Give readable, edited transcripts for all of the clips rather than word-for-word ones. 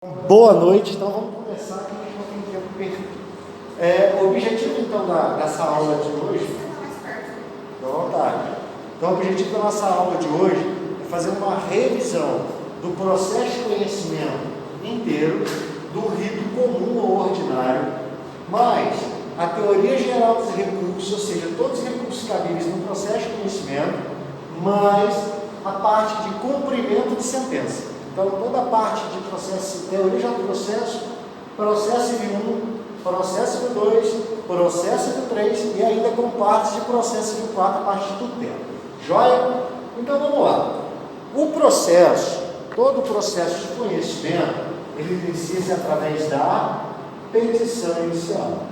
Boa noite, então vamos começar aqui, a gente não tem tempo perdido. O objetivo então dessa aula de hoje, então o objetivo da nossa aula de hoje é fazer uma revisão do processo de conhecimento inteiro, do rito comum ou ordinário, mais a teoria geral dos recursos, ou seja, todos os recursos cabíveis no processo de conhecimento, mais a parte de cumprimento de sentença. Então, toda a parte de processo, teoria geral do processo, processo civil 1, processo civil 2, processo civil 3 e ainda com partes de processo civil 4, a parte de tutela. Joia? Então, vamos lá. O processo, todo o processo de conhecimento, ele inicia-se através da petição inicial.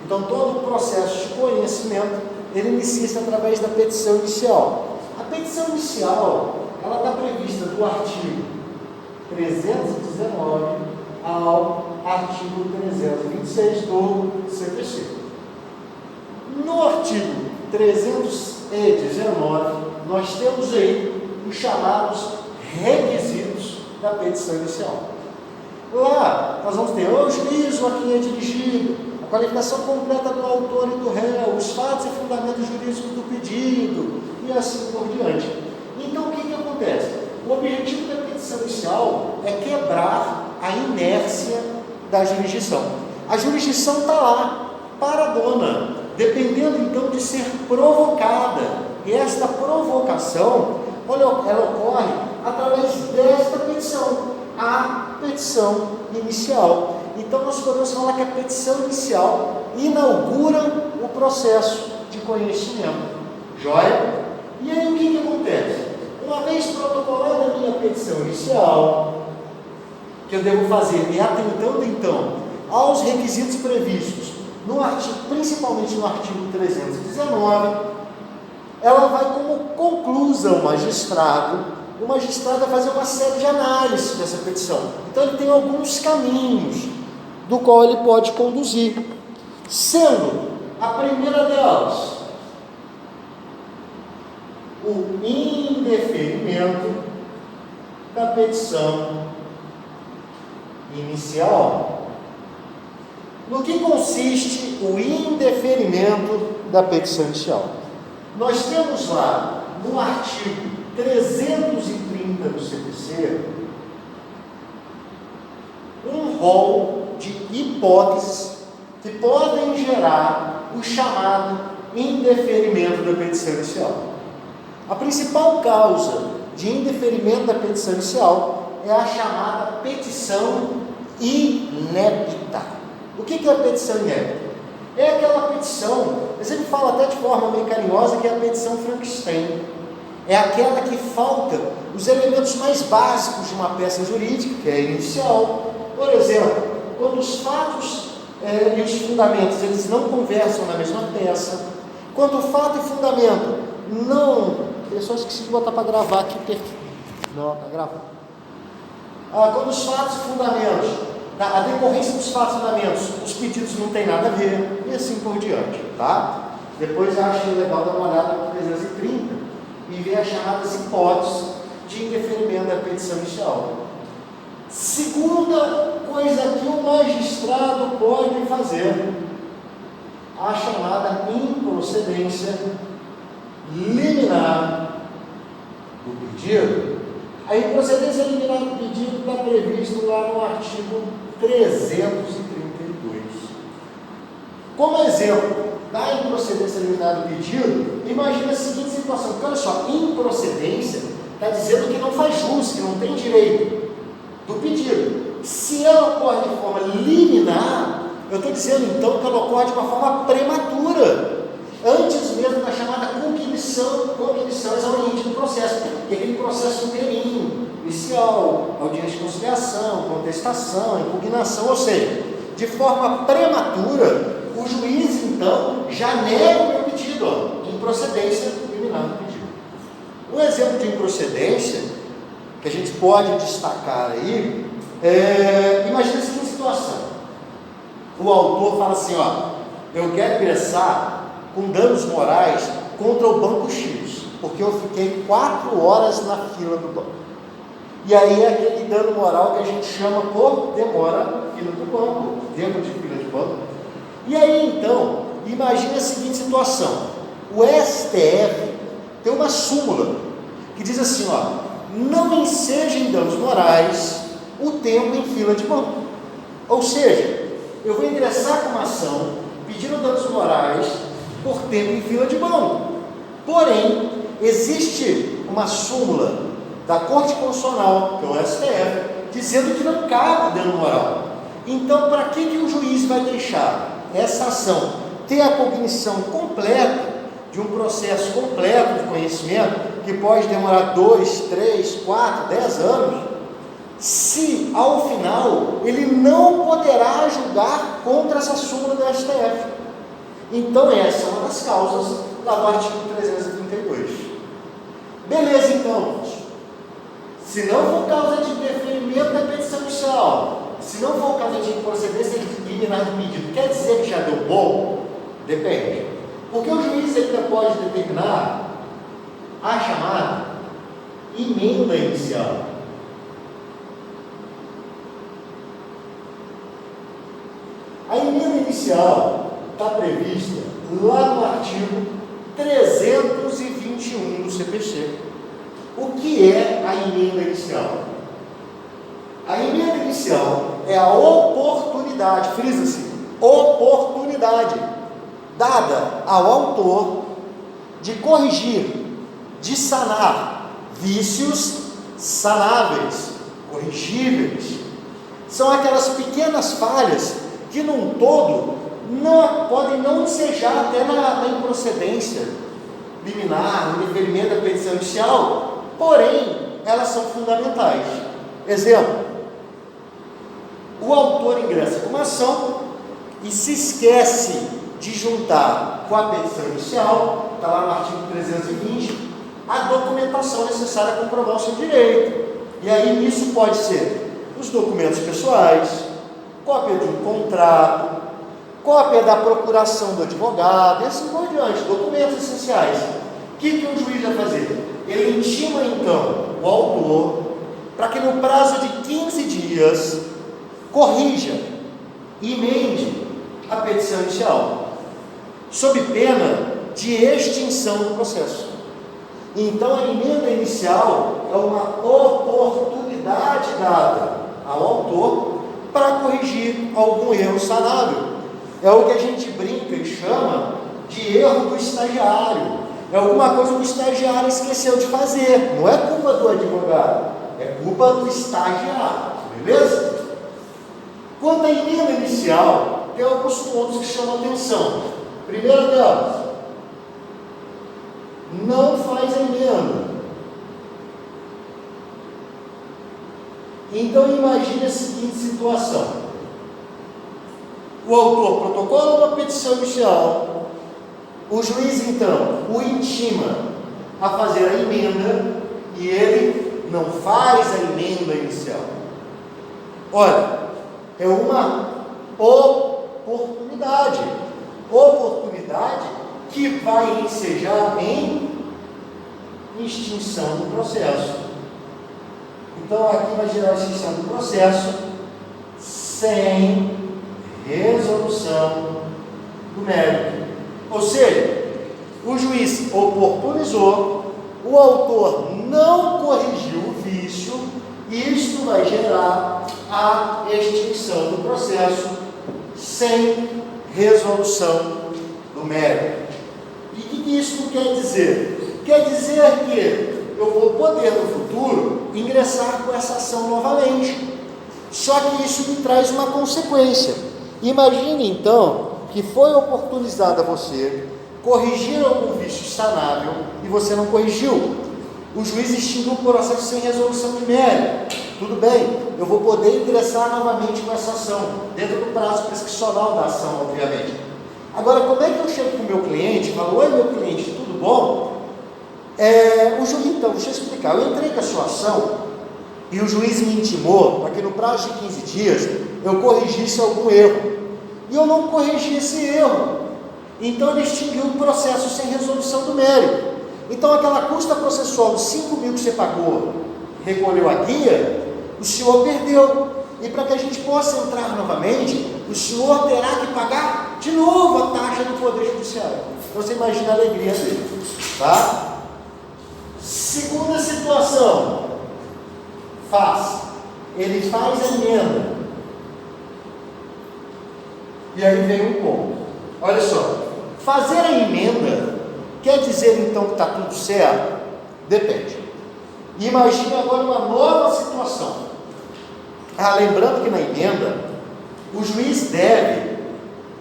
Então, todo o processo de conhecimento, ele inicia-se através da petição inicial. A petição inicial, ela está prevista do artigo 319 ao artigo 326 do CPC. No artigo 319, nós temos aí os chamados requisitos da petição inicial. Lá, nós vamos ter o juízo a quem é dirigido, qualificação completa do autor e do réu, os fatos e fundamentos jurídicos do pedido, e assim por diante. Então, o que acontece? O objetivo da petição inicial é quebrar a inércia da jurisdição. A jurisdição está lá, paradona, dependendo então de ser provocada. E esta provocação, olha, ela ocorre através desta petição, a petição inicial. Então, nós podemos falar que a petição inicial inaugura o processo de conhecimento. Joia? E aí, o que acontece? Uma vez protocolada a minha petição inicial, que eu devo fazer, me atentando, então, aos requisitos previstos, no artigo, principalmente no artigo 319, ela vai como conclusa o magistrado vai fazer uma série de análises dessa petição. Então, ele tem alguns caminhos do qual ele pode conduzir, sendo a primeira delas o indeferimento da petição inicial. No que consiste o indeferimento da petição inicial? Nós temos lá no artigo 330 do CPC um rol de hipóteses que podem gerar o chamado indeferimento da petição inicial. A principal causa de indeferimento da petição inicial é a chamada petição inépita. O que é a petição inépita? É aquela petição, eu sempre falo até de forma meio carinhosa, que é a petição Frankenstein. É aquela que falta os elementos mais básicos de uma peça jurídica, que é a inicial. Por exemplo, quando os fatos e os fundamentos eles não conversam na mesma peça, quando o fato e fundamento não... Eu só esqueci de botar para gravar aqui. Não, está gravando. Quando os fatos e fundamentos, a decorrência dos fatos e fundamentos, os pedidos não tem nada a ver, e assim por diante, tá? Depois eu achei legal dar uma olhada no 330 e ver as chamadas hipóteses de indeferimento da petição inicial. Segunda coisa que o magistrado pode fazer, a chamada improcedência liminar do pedido. A improcedência liminar do pedido está previsto lá no artigo 332. Como exemplo da improcedência liminar do pedido, imagina a seguinte situação, porque olha só, improcedência está dizendo que não faz jus, que não tem direito do pedido. Se ela ocorre de forma liminar, eu estou dizendo então que ela ocorre de uma forma prematura, antes mesmo da chamada cognição exauriente do processo, que é aquele processo inteirinho, inicial, audiência de conciliação, contestação, impugnação, ou seja, de forma prematura, o juiz então já nega o meu pedido, improcedência liminar do pedido. Um exemplo de improcedência que a gente pode destacar aí, imagina a seguinte situação: o autor fala assim, eu quero ingressar com danos morais contra o banco X. porque eu fiquei 4 horas na fila do banco. E aí é aquele dano moral que a gente chama por demora fila do banco, tempo de fila de banco. E aí então, imagine a seguinte situação: o STF tem uma súmula que diz assim, ó, não enseja em danos morais o tempo em fila de banco. Ou seja, eu vou ingressar com uma ação pedindo danos morais por tempo em fila de banco. Porém, existe uma súmula da Corte Constitucional, que é o STF, dizendo que não cabe dano moral. Então, para que o juiz vai deixar essa ação ter a cognição completa de um processo completo de conhecimento, que pode demorar 2, 3, 4, 10 anos, se ao final ele não poderá julgar contra essa súmula do STF? Então, essa é uma das causas lá do artigo 332. Beleza, então. Se não for causa de deferimento da petição inicial, se não for causa de procedência liminar do pedido, quer dizer que já deu bom? Depende. Porque o juiz ainda pode determinar a chamada emenda inicial. A emenda inicial está prevista lá no artigo 321 do CPC. O que é a emenda inicial? A emenda inicial é a oportunidade, frisa-se, oportunidade dada ao autor de corrigir, de sanar vícios sanáveis, corrigíveis. São aquelas pequenas falhas que num todo podem não ensejar até na improcedência liminar, no deferimento da petição inicial, porém, elas são fundamentais. Exemplo: o autor ingressa com uma ação e se esquece de juntar com a petição inicial, está lá no artigo 320, a documentação necessária para comprovar o seu direito. E aí nisso pode ser os documentos pessoais, cópia de um contrato, cópia da procuração do advogado, e assim por diante, documentos essenciais. O que o juiz vai fazer? Ele intima então o autor para que no prazo de 15 dias corrija e emende a petição inicial, sob pena de extinção do processo. Então a emenda inicial é uma oportunidade dada ao autor para corrigir algum erro sanável. É o que a gente brinca e chama de erro do estagiário. É alguma coisa que o estagiário esqueceu de fazer. Não é culpa do advogado, é culpa do estagiário. Beleza? Quanto à emenda inicial, tem alguns pontos que chamam atenção. Primeiro delas, não faz a emenda. Então imagine a seguinte situação: o autor protocola uma petição inicial, o juiz então o intima a fazer a emenda e ele não faz a emenda inicial. Olha, é uma oportunidade que vai ensejar em extinção do processo. Então aqui vai gerar a extinção do processo sem resolução do mérito. Ou seja, o juiz oportunizou, o autor não corrigiu o vício, e isto vai gerar a extinção do processo sem resolução do mérito. E o que isso quer dizer? Quer dizer que eu vou poder no futuro ingressar com essa ação novamente. Só que isso me traz uma consequência. Imagine então que foi oportunizado a você corrigir algum vício sanável e você não corrigiu. O juiz extinguiu o processo sem resolução de mérito. Tudo bem, eu vou poder ingressar novamente com essa ação, dentro do prazo prescricional da ação, obviamente. Agora, como é que eu chego para o meu cliente e falo: oi, meu cliente, tudo bom? O juiz, então, deixa eu explicar. Eu entrei com a sua ação e o juiz me intimou para que no prazo de 15 dias eu corrigisse algum erro. E eu não corrigi esse erro. Então ele extinguiu o processo sem resolução do mérito. Então aquela custa processual de 5 mil que você pagou, recolheu a guia, o senhor perdeu. E para que a gente possa entrar novamente, o senhor terá que pagar de novo a taxa do Poder Judiciário. Então você imagina a alegria dele, tá? Segunda situação, ele faz a emenda, e aí vem um ponto, olha só, fazer a emenda, quer dizer então que está tudo certo? Depende. Imagine agora uma nova situação. Lembrando que na emenda, o juiz deve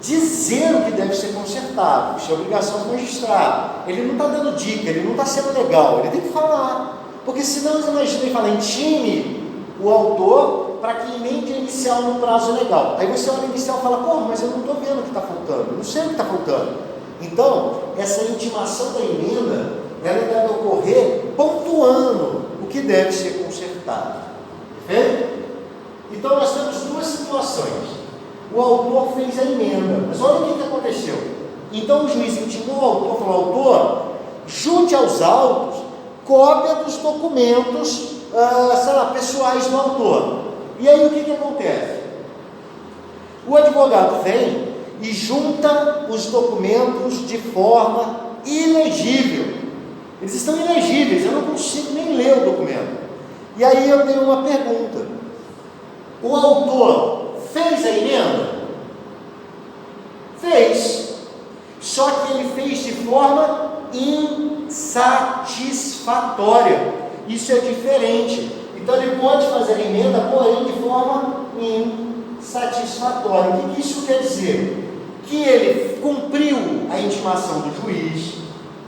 dizer o que deve ser consertado, isso é obrigação do magistrado. Ele não está dando dica, ele não está sendo legal, ele tem que falar, porque senão imagina ele falar, intime o autor para que emende a inicial no prazo legal. Aí você olha a inicial e fala, pô, mas eu não estou vendo o que está faltando, eu não sei o que está faltando. Então, essa intimação da emenda, ela deve ocorrer pontuando o que deve ser consertado. Perfeito? Então nós temos duas situações. O autor fez a emenda, mas olha o que aconteceu. Então o juiz intimou o autor, falou, autor, junte aos autos cópia dos documentos, pessoais do autor. E aí o que acontece? O advogado vem e junta os documentos de forma ilegível. Eles estão ilegíveis, eu não consigo nem ler o documento. E aí eu tenho uma pergunta. O autor fez a emenda? Fez. Só que ele fez de forma insatisfatória. Isso é diferente. Então ele pode fazer a emenda, porém de forma insatisfatória. O que isso quer dizer? Que ele cumpriu a intimação do juiz,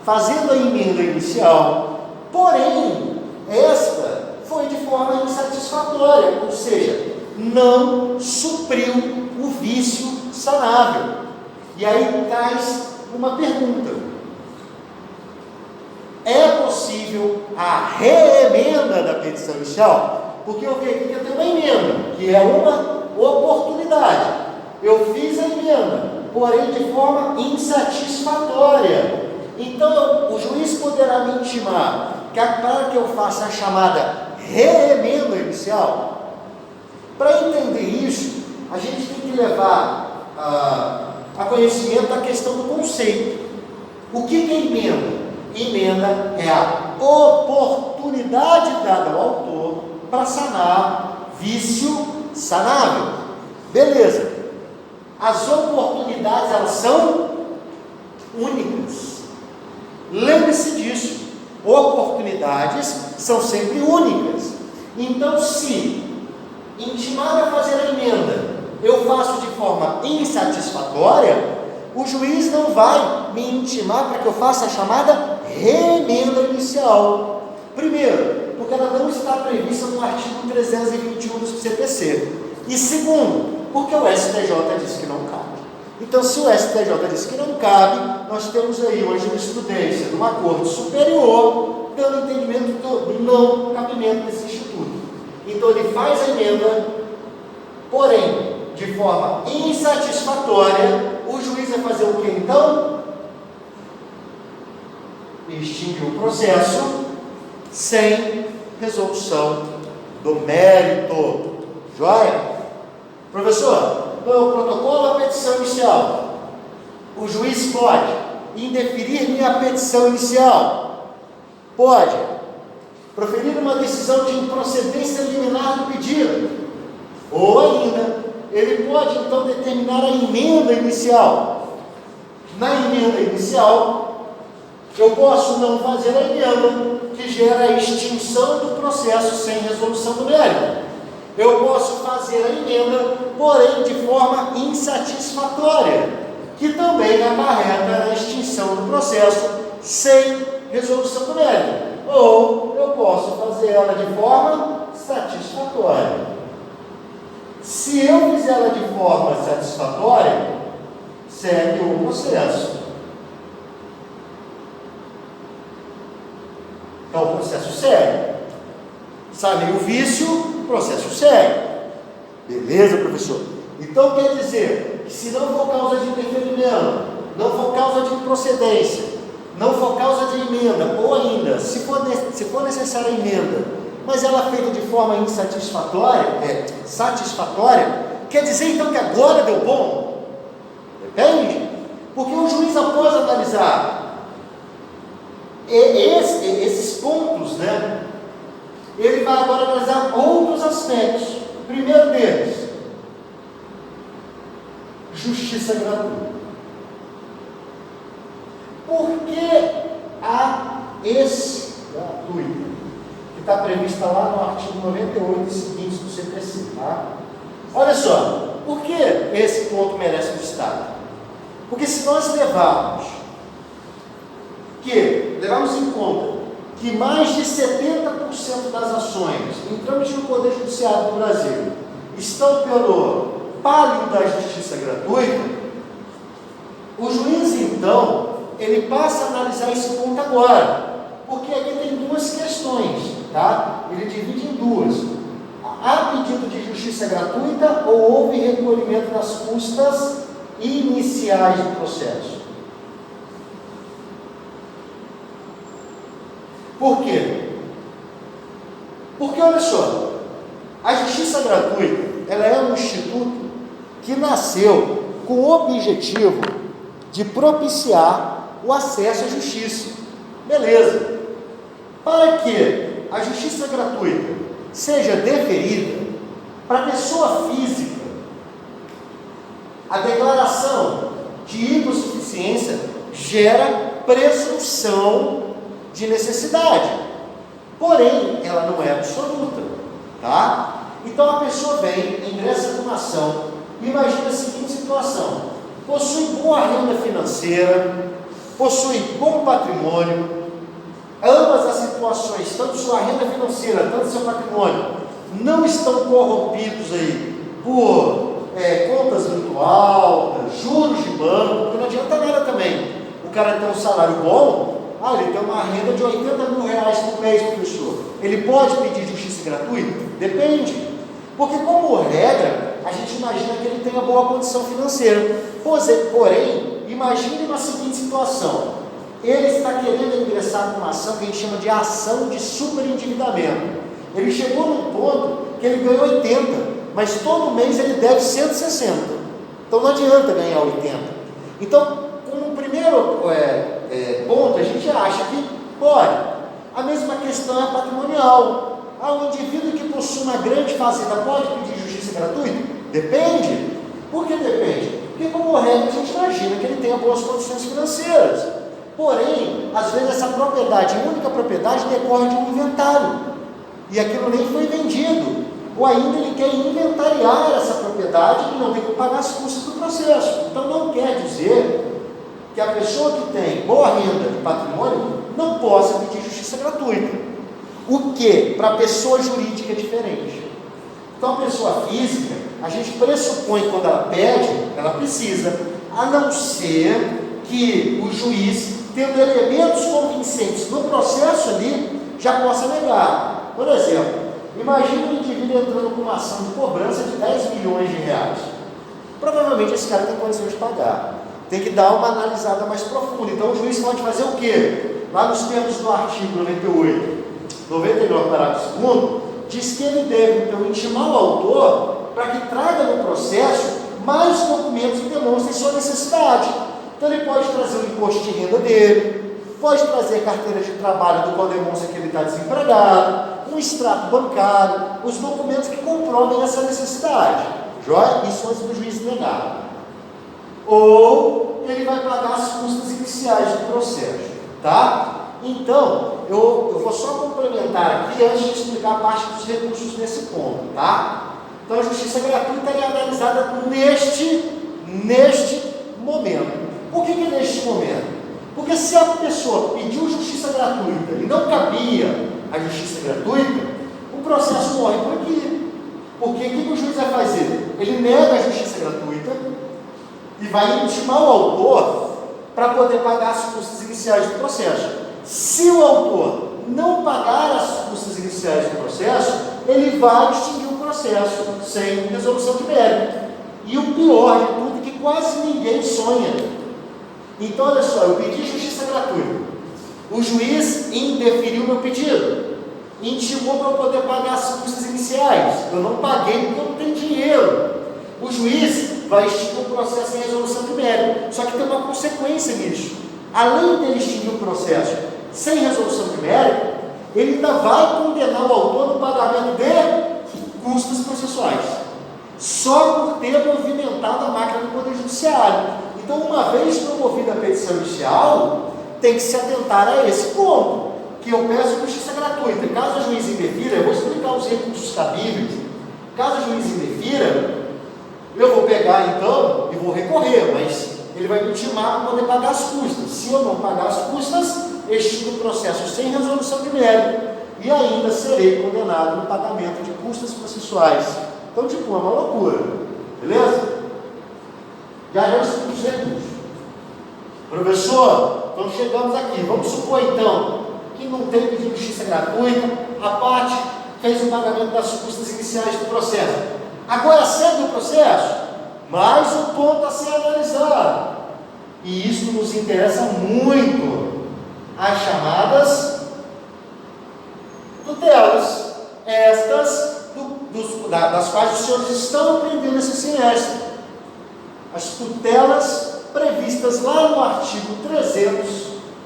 fazendo a emenda inicial, porém esta foi de forma insatisfatória, ou seja, não supriu o vício sanável. E aí traz uma pergunta: é possível a reemenda da petição inicial? Porque eu vi aqui que eu tenho uma emenda, que é uma oportunidade. Eu fiz a emenda, porém de forma insatisfatória. Então o juiz poderá me intimar para que eu faça a chamada reemenda inicial. Para entender isso, a gente tem que levar a conhecimento a questão do conceito. O que é emenda? Emenda é a oportunidade dada ao autor para sanar vício sanável. Beleza. As oportunidades, elas são únicas. Lembre-se disso. Oportunidades são sempre únicas. Então, se intimar a fazer a emenda, eu faço de forma insatisfatória, o juiz não vai me intimar para que eu faça a chamada reemenda inicial. Primeiro, porque ela não está prevista no artigo 321 do CPC. E segundo, porque o STJ disse que não cabe. Então, se o STJ disse que não cabe, nós temos aí uma jurisprudência de uma corte superior dando entendimento do não cabimento desse instituto. Então ele faz a emenda, porém de forma insatisfatória. O juiz vai fazer o que então? Extinguir o processo sem resolução do mérito. Joia? Professor, no protocolo da petição inicial, o juiz pode indeferir minha petição inicial? Pode. Proferir uma decisão de improcedência liminar do pedido, ou ainda, ele pode então determinar a emenda inicial. Na emenda inicial, eu posso não fazer a emenda, que gera a extinção do processo sem resolução do mérito. Eu posso fazer a emenda, porém de forma insatisfatória, que também acarreta a extinção do processo sem resolução do mérito. Ou eu posso fazer ela de forma satisfatória. Se eu fizer ela de forma satisfatória, segue o processo. Então o processo segue. Sanei o vício, o processo segue. Beleza, professor? Então quer dizer que se não for causa de interferimento, não for causa de improcedência, não for causa de emenda, ou ainda, se for necessária a emenda, mas ela é feita de forma satisfatória, quer dizer então que agora deu bom? Depende, porque o juiz, após analisar esses pontos, né, ele vai agora analisar outros aspectos. O primeiro deles, justiça gratuita. Por que há esse gratuito, que está prevista lá no artigo 98 e seguintes do CPC, tá? Olha só, por que esse ponto merece um destaque? Porque se nós levarmos em conta que mais de 70% das ações em trâmite no Poder Judiciário do Brasil estão pelo palio da justiça gratuita, o juiz, então, ele passa a analisar esse ponto agora, porque aqui tem duas questões, tá? Ele divide em duas. Há pedido de justiça gratuita ou houve recolhimento das custas iniciais do processo? Por quê? Porque, olha só, a justiça gratuita, ela é um instituto que nasceu com o objetivo de propiciar o acesso à justiça. Beleza. Para que a justiça gratuita seja deferida para a pessoa física, a declaração de hipossuficiência gera presunção de necessidade, porém ela não é absoluta, tá? Então a pessoa vem, ingressa com uma ação, imagina a seguinte situação: possui boa renda financeira, possui bom patrimônio, ambas as situações, tanto sua renda financeira, tanto seu patrimônio, não estão corrompidos aí por contas muito altas, juros de banco, porque não adianta nada também o cara ter um salário bom, ele tem uma renda de 80 mil reais por mês, professor, ele pode pedir justiça gratuita? Depende, porque como regra, a gente imagina que ele tenha boa condição financeira. Porém, imagine uma seguinte situação: ele está querendo ingressar com uma ação que a gente chama de ação de superendividamento. Ele chegou num ponto que ele ganhou 80, mas todo mês ele deve 160, então não adianta ganhar 80. Então, como primeiro ponto, a gente acha que pode. A mesma questão é patrimonial. Um indivíduo que possui uma grande fazenda pode pedir justiça gratuita? Depende. Por que depende? Porque, como regra, a gente imagina que ele tenha boas condições financeiras. Porém, às vezes essa propriedade, única propriedade, decorre de um inventário, e aquilo nem foi vendido, ou ainda ele quer inventariar essa propriedade e não tem que pagar as custas do processo. Então não quer dizer que a pessoa que tem boa renda e patrimônio não possa pedir justiça gratuita. O que? Para a pessoa jurídica é diferente. Então a pessoa física, a gente pressupõe, quando ela pede, ela precisa, a não ser que o juiz, tendo elementos convincentes no processo ali, já possa negar. Por exemplo, imagine um indivíduo entrando com uma ação de cobrança de 10 milhões de reais. Provavelmente esse cara tem condição de pagar. Tem que dar uma analisada mais profunda. Então o juiz pode fazer o quê? Lá nos termos do artigo 99, parágrafo 2º, diz que ele deve, então, intimar o autor para que traga no processo mais documentos que demonstrem sua necessidade. Então ele pode trazer o imposto de renda dele, pode trazer a carteira de trabalho do qual demonstra que ele está desempregado, um extrato bancário, os documentos que comprovem essa necessidade. Joia? Isso antes do juiz negar. Ou ele vai pagar as custas iniciais do processo, tá? Então, eu vou só complementar aqui antes de explicar a parte dos recursos nesse ponto, tá? Então a justiça gratuita é analisada neste momento. Por que neste momento? Porque se a pessoa pediu justiça gratuita e não cabia a justiça gratuita, o processo morre por aqui. Porque o que o juiz vai fazer? Ele nega a justiça gratuita e vai intimar o autor para poder pagar as custas iniciais do processo. Se o autor não pagar as custas iniciais do processo, ele vai extinguir o processo sem resolução de mérito. E o pior de tudo é que quase ninguém sonha. Então, olha só, eu pedi justiça gratuita, O juiz indeferiu meu pedido, intimou para eu poder pagar as custas iniciais. Eu não paguei porque eu não tenho dinheiro. O juiz vai extinguir o processo em resolução de mérito. Só que tem uma consequência nisso. Além dele extinguir o processo sem resolução de mérito, ele ainda vai condenar o autor no pagamento de custas processuais, só por ter movimentado a máquina do Poder Judiciário. Então, uma vez promovida a petição inicial, tem que se atentar a esse ponto, que eu peço justiça gratuita. Caso o juiz indefira, eu vou explicar os recursos cabíveis. Caso o juiz indefira, eu vou pegar então e vou recorrer, mas ele vai me intimar para poder pagar as custas. Se eu não pagar as custas, extingo o processo sem resolução de mérito e ainda serei condenado no pagamento de custas processuais. Então, tipo, é uma loucura, beleza? Já explico os recursos. Professor, então chegamos aqui. Vamos supor então que não tem pedido de justiça gratuita, a parte fez o pagamento das custas iniciais do processo. Agora segue o processo, mais um ponto a ser analisado. E isso nos interessa muito, as chamadas tutelas, estas das quais os senhores estão aprendendo esse semestre. As tutelas previstas lá no artigo 300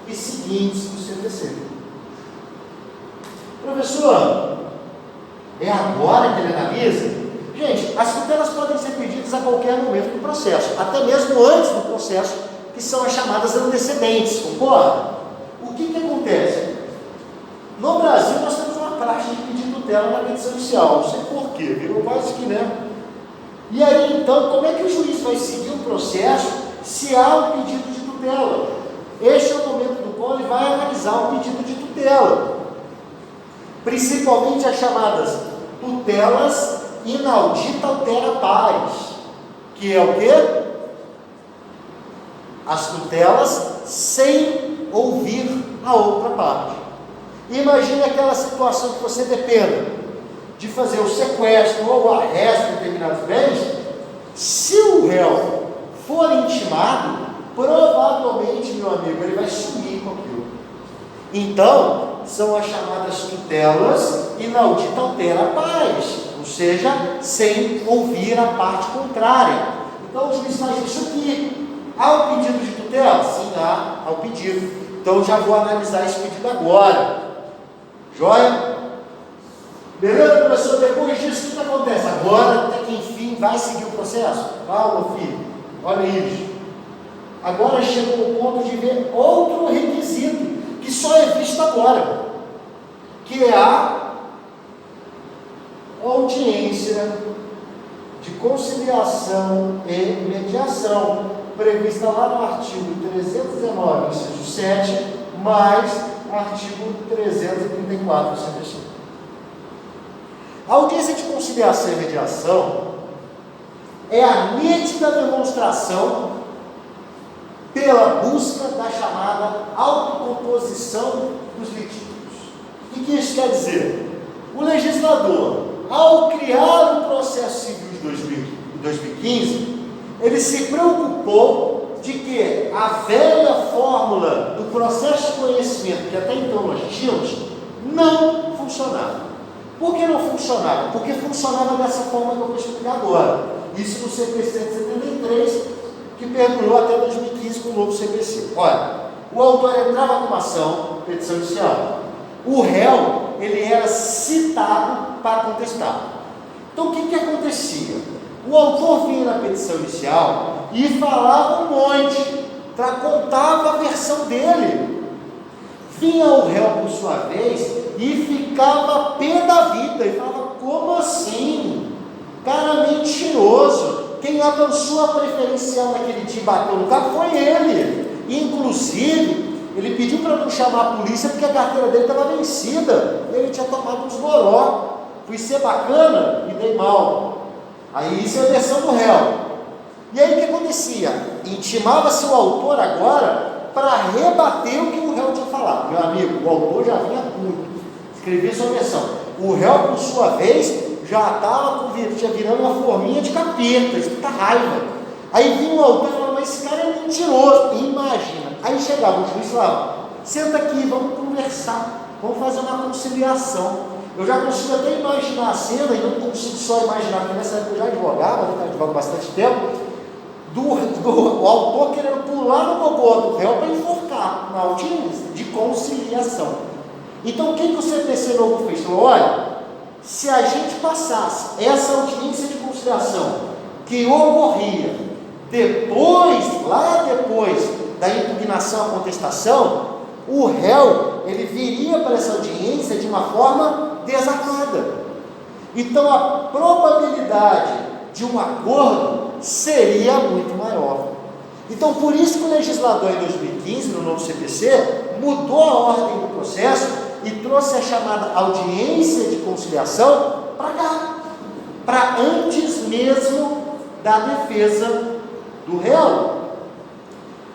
e seguintes do CPC. Professor, é agora que ele analisa? Gente, as tutelas podem ser pedidas a qualquer momento do processo, até mesmo antes do processo, que são as chamadas antecedentes, concorda? O que acontece? No Brasil, nós temos uma praxe de pedir tutela na petição inicial, não sei porquê, virou quase que, né? E aí, então, como é que o juiz vai seguir o processo se há um pedido de tutela? Este é o momento do qual ele vai analisar o pedido de tutela, principalmente as chamadas tutelas inaudita altera pares, que é o quê? As tutelas sem ouvir a outra parte. Imagine aquela situação que você dependa de fazer o sequestro ou o arresto de determinados bens. Se o réu for intimado, provavelmente, meu amigo, ele vai sumir com aquilo. Então, são as chamadas tutelas inaudita altera pares, ou seja, sem ouvir a parte contrária. Então, o juiz faz isso aqui. Há o pedido de tutela? Sim, há o pedido. Então, já vou analisar esse pedido agora. Joia? Beleza, professor? Depois disso, o que acontece? Agora, até que enfim, vai seguir o processo? Calma, filho. Olha isso. Agora chegou o ponto de ver outro requisito, que só é visto agora, que é a audiência de conciliação e mediação, prevista lá no artigo 319, inciso 7, mais artigo 334 do CPC. A audiência de conciliação e mediação é a nítida demonstração pela busca da chamada autocomposição dos litígios. O que isso quer dizer? O legislador, ao criar o processo civil de 2015, ele se preocupou de que a velha fórmula do processo de conhecimento, que até então nós tínhamos, não funcionava. Por que não funcionava? Porque funcionava dessa forma que eu vou explicar agora. Isso no CPC de 73, que perdurou até 2015 com o novo CPC. Olha, o autor entrava com uma ação, petição inicial. O réu, ele era citado para contestar. Então, o que acontecia? O autor vinha na petição inicial e falava um monte, contava a versão dele. Vinha o réu, por sua vez, e ficava pé da vida, e falava: como assim? Cara mentiroso. Quem avançou a preferencial naquele dia e bateu no carro foi ele. Inclusive, ele pediu para não chamar a polícia porque a carteira dele estava vencida. Ele tinha tomado uns goró. Fui ser bacana e dei mal. Aí isso é a versão do réu. E aí o que acontecia? Intimava-se o autor agora para rebater o que o réu tinha falado. Meu amigo, o autor já vinha muito. Escrevia sua versão. O réu, por sua vez, já estava virando uma forminha de capeta, de muita raiva. Aí vinha o autor e falava: mas esse cara é mentiroso. Imagina. Aí chegava o juiz e falava: senta aqui, vamos conversar, vamos fazer uma conciliação. Eu já consigo até imaginar a cena, e não consigo só imaginar, porque nessa época eu já advogava, né, advogava bastante tempo, o autor querendo pular no gogó do réu para enforcar na audiência de conciliação. Então o que o CPC Novo fez? Falou: olha, se a gente passasse essa audiência de conciliação que ocorria lá depois da impugnação à contestação, o réu ele viria para essa audiência de uma forma desarmada. Então a probabilidade de um acordo seria muito maior. Então por isso que o legislador em 2015, no novo CPC, mudou a ordem do processo e trouxe a chamada audiência de conciliação para cá, para antes mesmo da defesa do réu.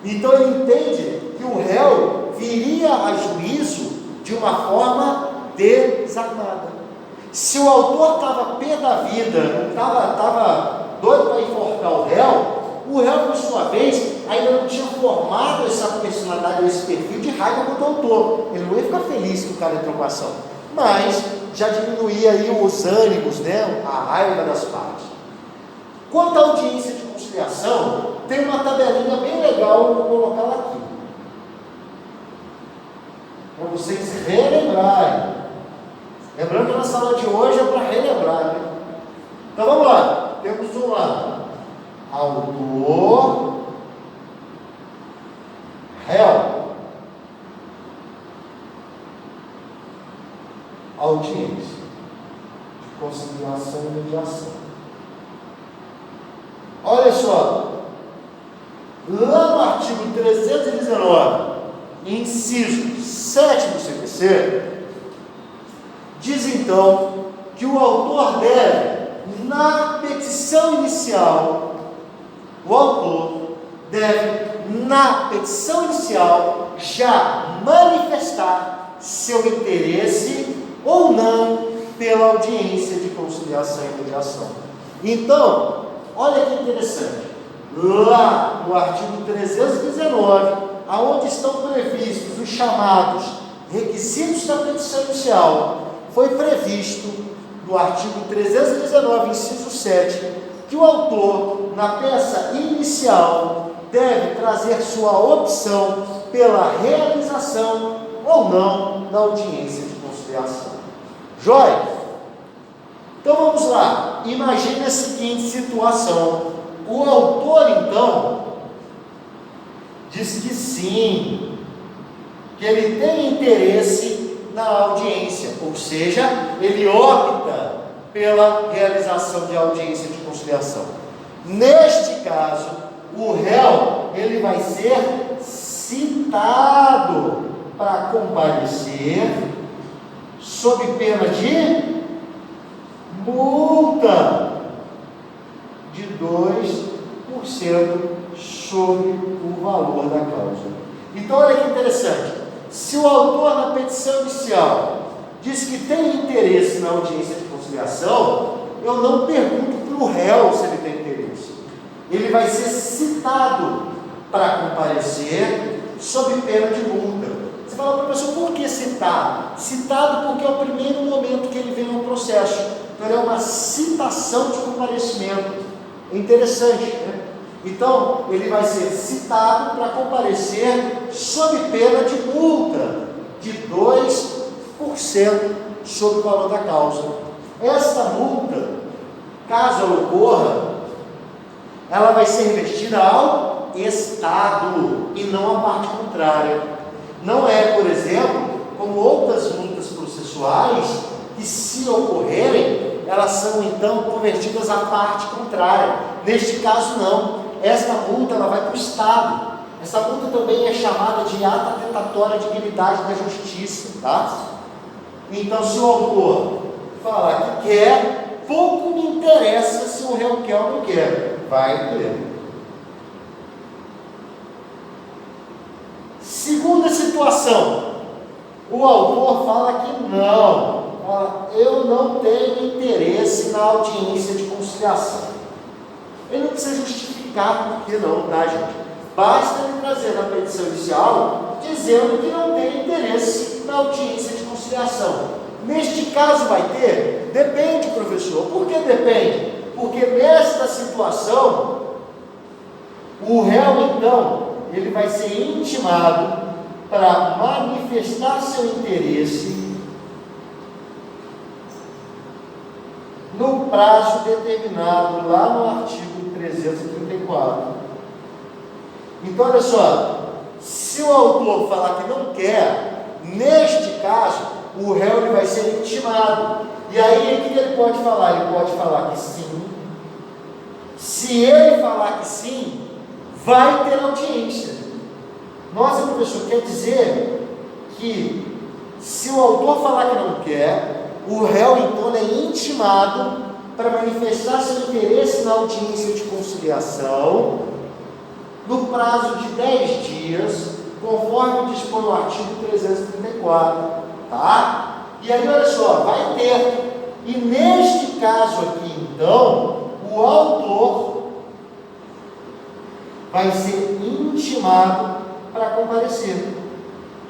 Então ele entende que o réu viria a juízo de uma forma desarmada. Se o autor estava pé da vida, estava doido para enforcar o réu, por sua vez, ainda não tinha formado essa personalidade, esse perfil de raiva contra o autor. Ele não ia ficar feliz que o cara entrou com a ação, mas já diminuía aí os ânimos, né, a raiva das partes. Quanto à audiência de conciliação, tem uma tabelinha bem legal, eu vou colocá-la aqui, para vocês relembrarem. Lembrando que a nossa aula de hoje é para relembrar, né? Então vamos lá, temos um lado autor, réu, audiência de conciliação e mediação. Olha só, lá no artigo 319, inciso 7 do CPC, diz então que o autor deve, na petição inicial, já manifestar seu interesse ou não pela audiência de conciliação e mediação. Então, olha que interessante, lá no artigo 319, aonde estão previstos os chamados requisitos da petição inicial, foi previsto no artigo 319, inciso 7, que o autor, na peça inicial, deve trazer sua opção pela realização ou não da audiência de conciliação. Joia? Então vamos lá, imagine a seguinte situação: o autor então diz que sim, que ele tem interesse na audiência, ou seja, ele opta pela realização de audiência de conciliação. Neste caso, o réu ele vai ser citado para comparecer sob pena de multa de 2% sobre o valor da causa. Então olha que interessante, se o autor na petição inicial diz que tem interesse na audiência de conciliação, eu não pergunto para o réu se ele tem interesse. Ele vai ser citado para comparecer sob pena de multa. Você fala para a pessoa, por que citado? Citado porque é o primeiro momento que ele vem no processo. Então é uma citação de comparecimento. É interessante, né? Então ele vai ser citado para comparecer sob pena de multa de 2% sobre o valor da causa. Esta multa, caso ela ocorra, ela vai ser revestida ao Estado e não à parte contrária. Não é, por exemplo, como outras multas processuais, que se ocorrerem, elas são então convertidas à parte contrária. Neste caso não, esta multa ela vai para o Estado. Essa multa também é chamada de ata atentatória à dignidade da justiça, tá? Então se o autor falar que quer, pouco me interessa se o réu quer ou não quer, vai ter. Segunda situação, o autor fala que não, eu não tenho interesse na audiência de conciliação. Ele não precisa justificar por que não, tá, gente? basta ele trazer na petição inicial dizendo que não tem interesse na audiência de conciliação. Neste caso vai ter? Depende, professor. Por que depende? Porque nesta situação, o réu, então, ele vai ser intimado para manifestar seu interesse no prazo determinado lá no artigo 334. Então, olha só, se o autor falar que não quer, neste caso, o réu ele vai ser intimado. E aí, o que ele pode falar? Ele pode falar que sim. Se ele falar que sim, vai ter audiência. Nossa, professor, quer dizer que se o autor falar que não quer, o réu então é intimado para manifestar seu interesse na audiência de conciliação no prazo de 10 dias, conforme dispõe o artigo 334, tá? E aí, olha só, vai ter, e neste caso aqui, então, o autor vai ser intimado para comparecer,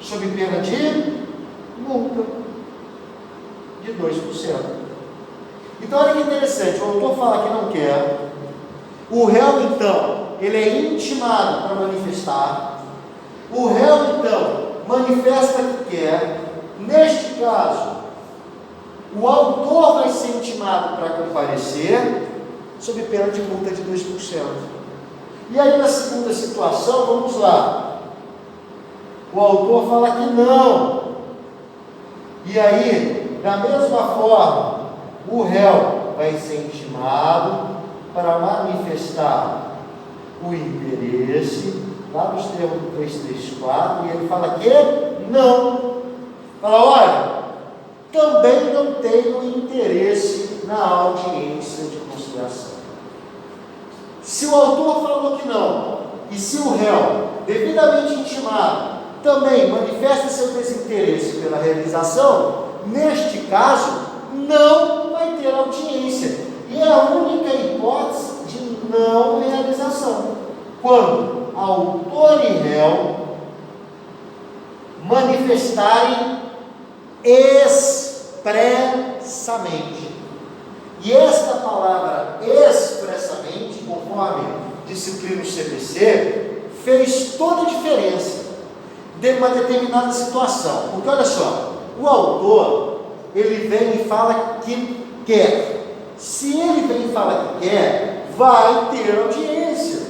sob pena de multa de 2%. Então, olha que interessante, o autor fala que não quer, o réu, então, ele é intimado para manifestar, o réu, então, manifesta que quer. Neste caso, o autor vai ser intimado para comparecer, sob pena de multa de 2%. E aí, na segunda situação, vamos lá, o autor fala que não, e aí, da mesma forma, o réu vai ser intimado para manifestar o interesse, lá nos termos do 334, e ele fala que não. Fala, olha, também não tenho interesse na audiência de conciliação. Se o autor falou que não, e se o réu, devidamente intimado, também manifesta seu desinteresse pela realização, neste caso, não vai ter audiência. E é a única hipótese de não realização, quando autor e réu manifestarem expressamente. E esta palavra expressamente, conforme disciplina o CPC, fez toda a diferença de uma determinada situação. Porque olha só, o autor, ele vem e fala que quer. Se ele vem e fala que quer, vai ter audiência.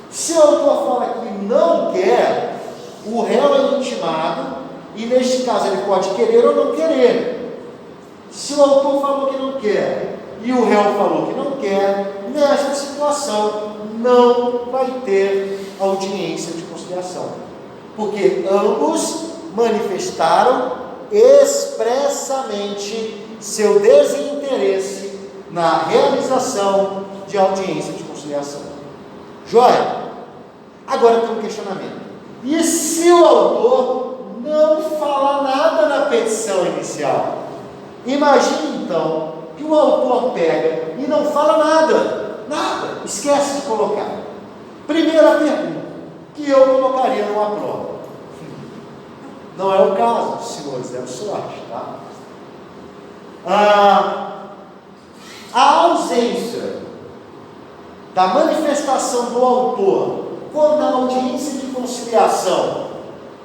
Se o autor fala que não quer, o réu é intimado, e neste caso ele pode querer ou não querer. Se o autor falou que não quer, e o réu falou que não quer, nesta situação não vai ter audiência de conciliação, porque ambos manifestaram expressamente seu desinteresse na realização de audiência de conciliação. Joia? Agora tem um questionamento. E se o autor não fala nada na petição inicial? Imagine então que o autor pega e não fala nada, esquece de colocar. Primeira pergunta que eu colocaria numa prova. Não é o caso, senhores, é sorte, tá? A ausência da manifestação do autor quando a audiência de conciliação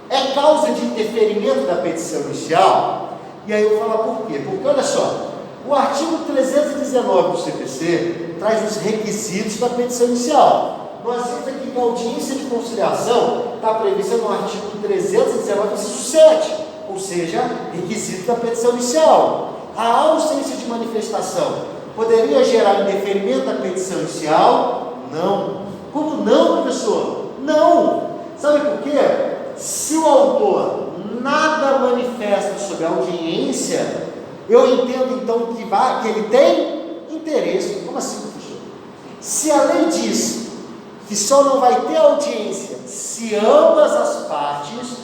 é causa de interferimento da petição inicial. E aí eu vou falar por quê? Porque olha só, o artigo 319 do CPC traz os requisitos da petição inicial. Nós vimos aqui que a audiência de conciliação está prevista no artigo 319, inciso 7, ou seja, requisito da petição inicial. A ausência de manifestação poderia gerar interferimento da petição inicial? Não. Como não, professor? Não. Sabe por quê? Se o autor nada manifesta sobre a audiência, eu entendo então que ele tem interesse. Como assim, professor? Se a lei diz que só não vai ter audiência se ambas as partes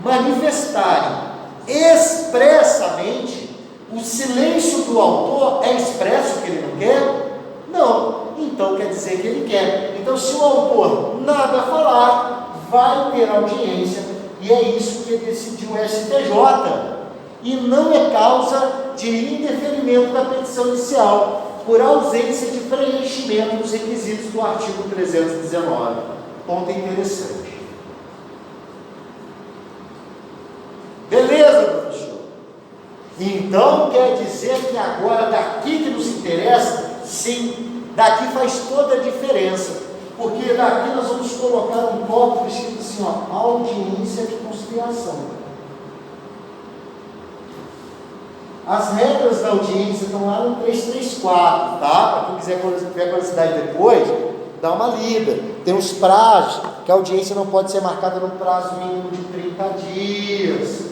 manifestarem expressamente, o silêncio do autor é expresso que ele não quer? Não. então quer dizer que ele quer. Então, se o autor nada falar, vai ter audiência, e é isso que decidiu o STJ, e não é causa de indeferimento da petição inicial, por ausência de preenchimento dos requisitos do artigo 319. Ponto interessante. Beleza, professor? Então quer dizer que agora daqui que nos interessa, sim, daqui faz toda a diferença, porque daqui nós vamos colocar um tópico escrito assim, ó, audiência de conciliação. As regras da audiência estão lá no 334, tá? Para quem quiser ver curiosidade depois, dá uma lida. Tem os prazos, que a audiência não pode ser marcada no prazo mínimo de 30 dias,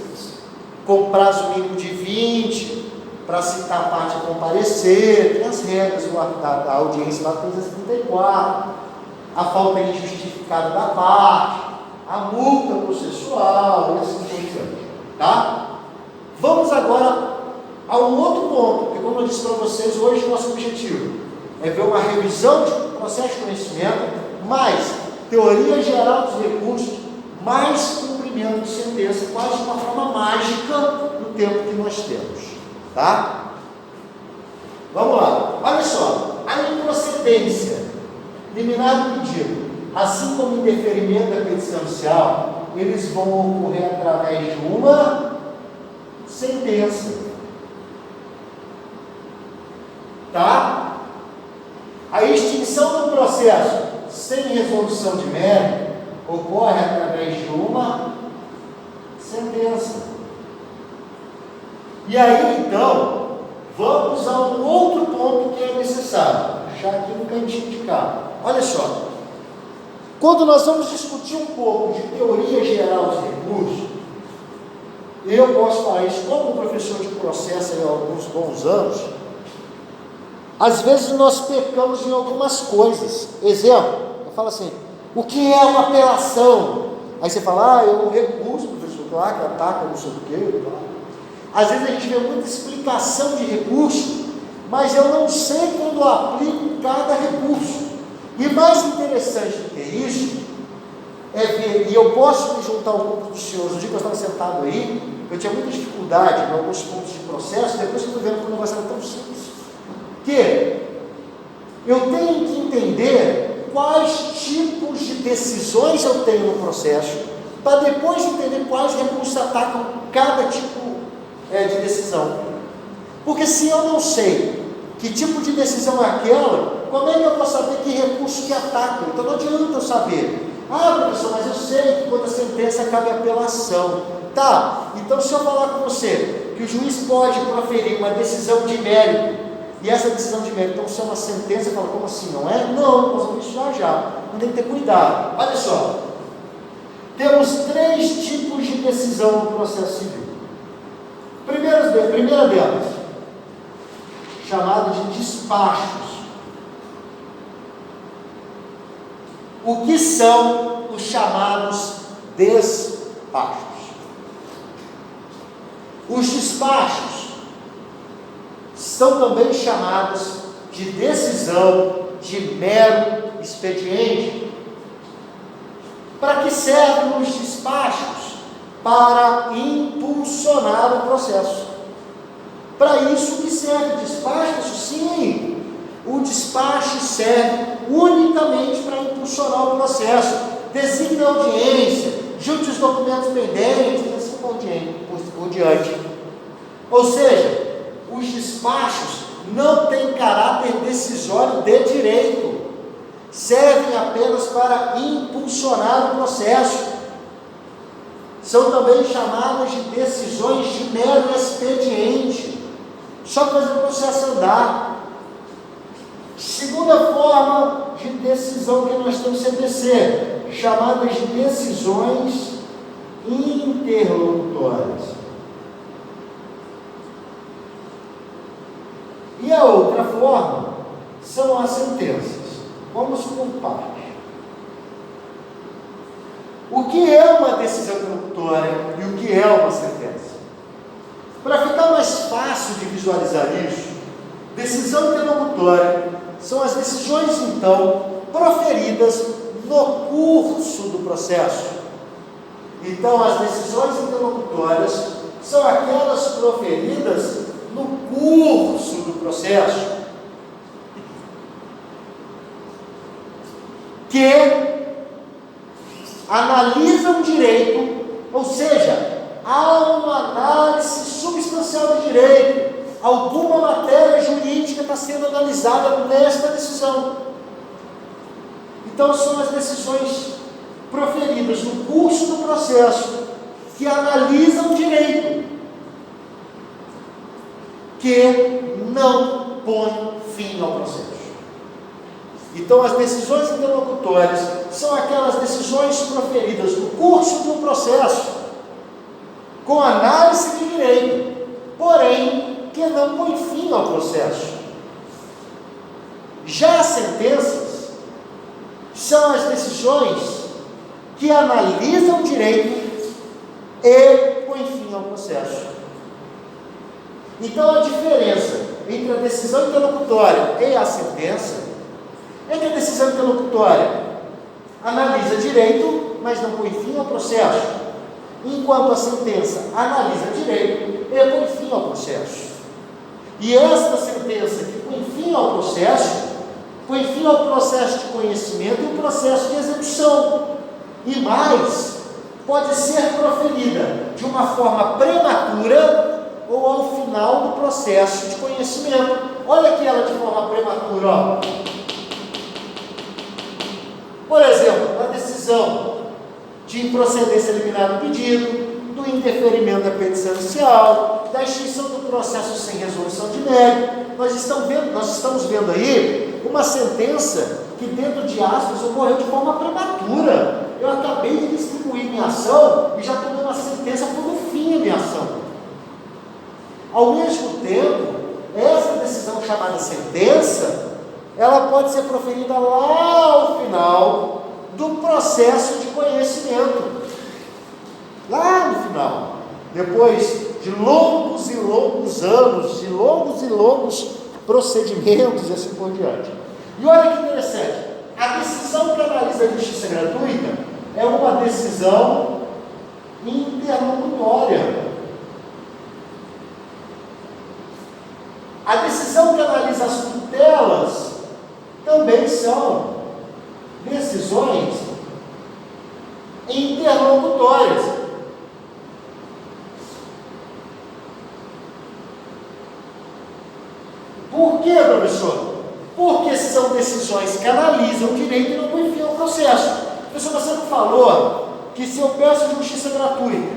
com prazo mínimo de 20, para citar a parte a comparecer. Tem as regras da audiência lá no 334, a falta injustificada da parte, a multa processual, e assim por diante, tá? Vamos agora a um outro ponto, porque como eu disse para vocês, hoje o nosso objetivo é ver uma revisão de processo de conhecimento, mais teoria geral dos recursos, mais cumprimento de sentença, quase de uma forma mágica no tempo que nós temos, tá? Vamos lá, olha só, a improcedência, liminar do pedido, assim como o indeferimento da petição inicial, eles vão ocorrer através de uma sentença. Tá? A extinção do processo sem resolução de mérito ocorre através de uma sentença. E aí, então, vamos a um outro ponto que é necessário. Deixar aqui no cantinho de cá. Olha só. Quando nós vamos discutir um pouco de teoria geral dos recursos, eu posso falar isso como professor de processo há alguns bons anos. Às vezes nós pecamos em algumas coisas. Exemplo, eu falo assim, o que é uma apelação? Aí você fala, é um recurso, professor, lá que ataca não sei o quê. Às vezes a gente vê muita explicação de recurso, mas eu não sei quando eu aplico cada recurso. E mais interessante do que isso, é ver, e eu posso me juntar ao grupo dos senhores, no dia que eu estava sentado aí, eu tinha muita dificuldade em alguns pontos de processo, depois que eu estou vendo que o negócio era tão simples, que eu tenho que entender quais tipos de decisões eu tenho no processo, para depois entender quais recursos atacam cada tipo de decisão. Porque se eu não sei que tipo de decisão é aquela, como é que eu vou saber que recurso que ataca? Então não adianta eu saber. Ah, professor, mas eu sei que quando a sentença cabe apelação. Tá, então se eu falar com você que o juiz pode proferir uma decisão de mérito, e essa decisão de mérito então se é uma sentença, eu falo, como assim, não é? Não, nós vamos isso já. Não tem que ter cuidado. Olha só, temos 3 tipos de decisão no processo civil. Primeira delas, chamada de despachos. O que são os chamados despachos? Os despachos são também chamados de decisão de mero expediente. Para que servem os despachos? Para impulsionar o processo. Para isso que serve o despacho? Sim, o despacho serve unicamente para impulsionar o processo. Designa a audiência, junte os documentos pendentes, assim por diante. Ou seja, os despachos não têm caráter decisório de direito, servem apenas para impulsionar o processo. São também chamadas de decisões de mero expediente, só fazer o processo andar. Segunda forma de decisão que nós temos CDC, chamadas de decisões interlocutórias. E a outra forma são as sentenças. Vamos por partes. O que é uma decisão interlocutória e o que é uma sentença? Para ficar mais fácil de visualizar isso, decisão interlocutória são as decisões, então, proferidas no curso do processo. Então, as decisões interlocutórias são aquelas proferidas no curso do processo, que analisam direito, ou seja, há uma análise substancial do direito, alguma matéria jurídica está sendo analisada nesta decisão. Então, são as decisões proferidas no curso do processo que analisam direito, que não põem fim ao processo. Então, as decisões interlocutórias são aquelas decisões proferidas no curso do processo, com análise de direito, porém, que não põem fim ao processo. Já as sentenças são as decisões que analisam direito e põem fim ao processo. Então, a diferença entre a decisão interlocutória e a sentença é que a decisão interlocutória analisa direito, mas não põe fim ao processo, enquanto a sentença analisa direito e põe fim ao processo. E esta sentença que põe fim ao processo, põe fim ao processo de conhecimento e o processo de execução. E mais, pode ser proferida de uma forma prematura ou ao final do processo de conhecimento. Olha aqui ela de forma prematura, ó. Por exemplo, na decisão de improcedência liminar do pedido, do indeferimento da petição inicial, da extinção do processo sem resolução de mérito, nós estamos vendo aí uma sentença que, dentro de aspas, ocorreu de forma prematura. Eu acabei de distribuir minha ação e já tomei uma sentença por um fim em minha ação. Ao mesmo tempo, essa decisão chamada sentença, ela pode ser proferida lá ao final do processo de conhecimento. Lá no final, depois de longos e longos anos, de longos e longos procedimentos e assim por diante. E olha que interessante, a decisão que analisa a justiça gratuita é uma decisão interlocutória. A decisão que analisa as tutelas também são decisões interlocutórias. Por quê, professor? Porque são decisões que analisam o direito e não põem fim ao processo. Professor, você não falou que se eu peço justiça gratuita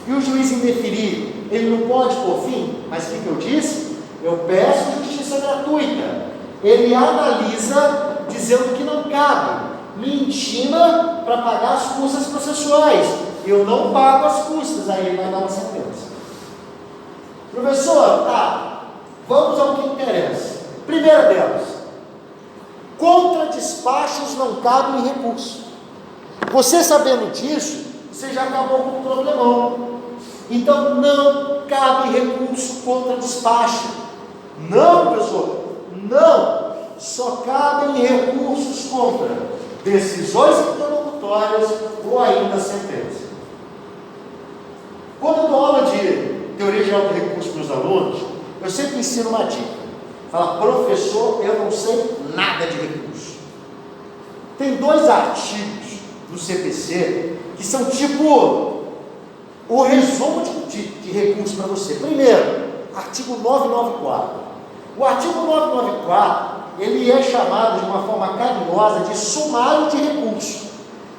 e o juiz indeferir, ele não pode pôr fim? Mas o que eu disse? Eu peço justiça gratuita. Ele analisa dizendo que não cabe, me intima para pagar as custas processuais. Eu não pago as custas, aí ele vai dar uma sentença. Professor, tá, vamos ao que interessa. Primeira delas, contra despachos não cabe em recurso. Você sabendo disso, você já acabou com o problemão. Então não cabe recurso contra despacho. Não, professor, não. Só cabem recursos contra decisões interlocutórias ou ainda sentença. Quando eu dou aula de teoria geral do recurso para os alunos, eu sempre ensino uma dica. Fala, professor, eu não sei nada de recurso. Tem 2 artigos do CPC que são tipo o resumo de recurso para você. Primeiro, artigo 994. O artigo 994, ele é chamado de uma forma carinhosa de sumário de recurso,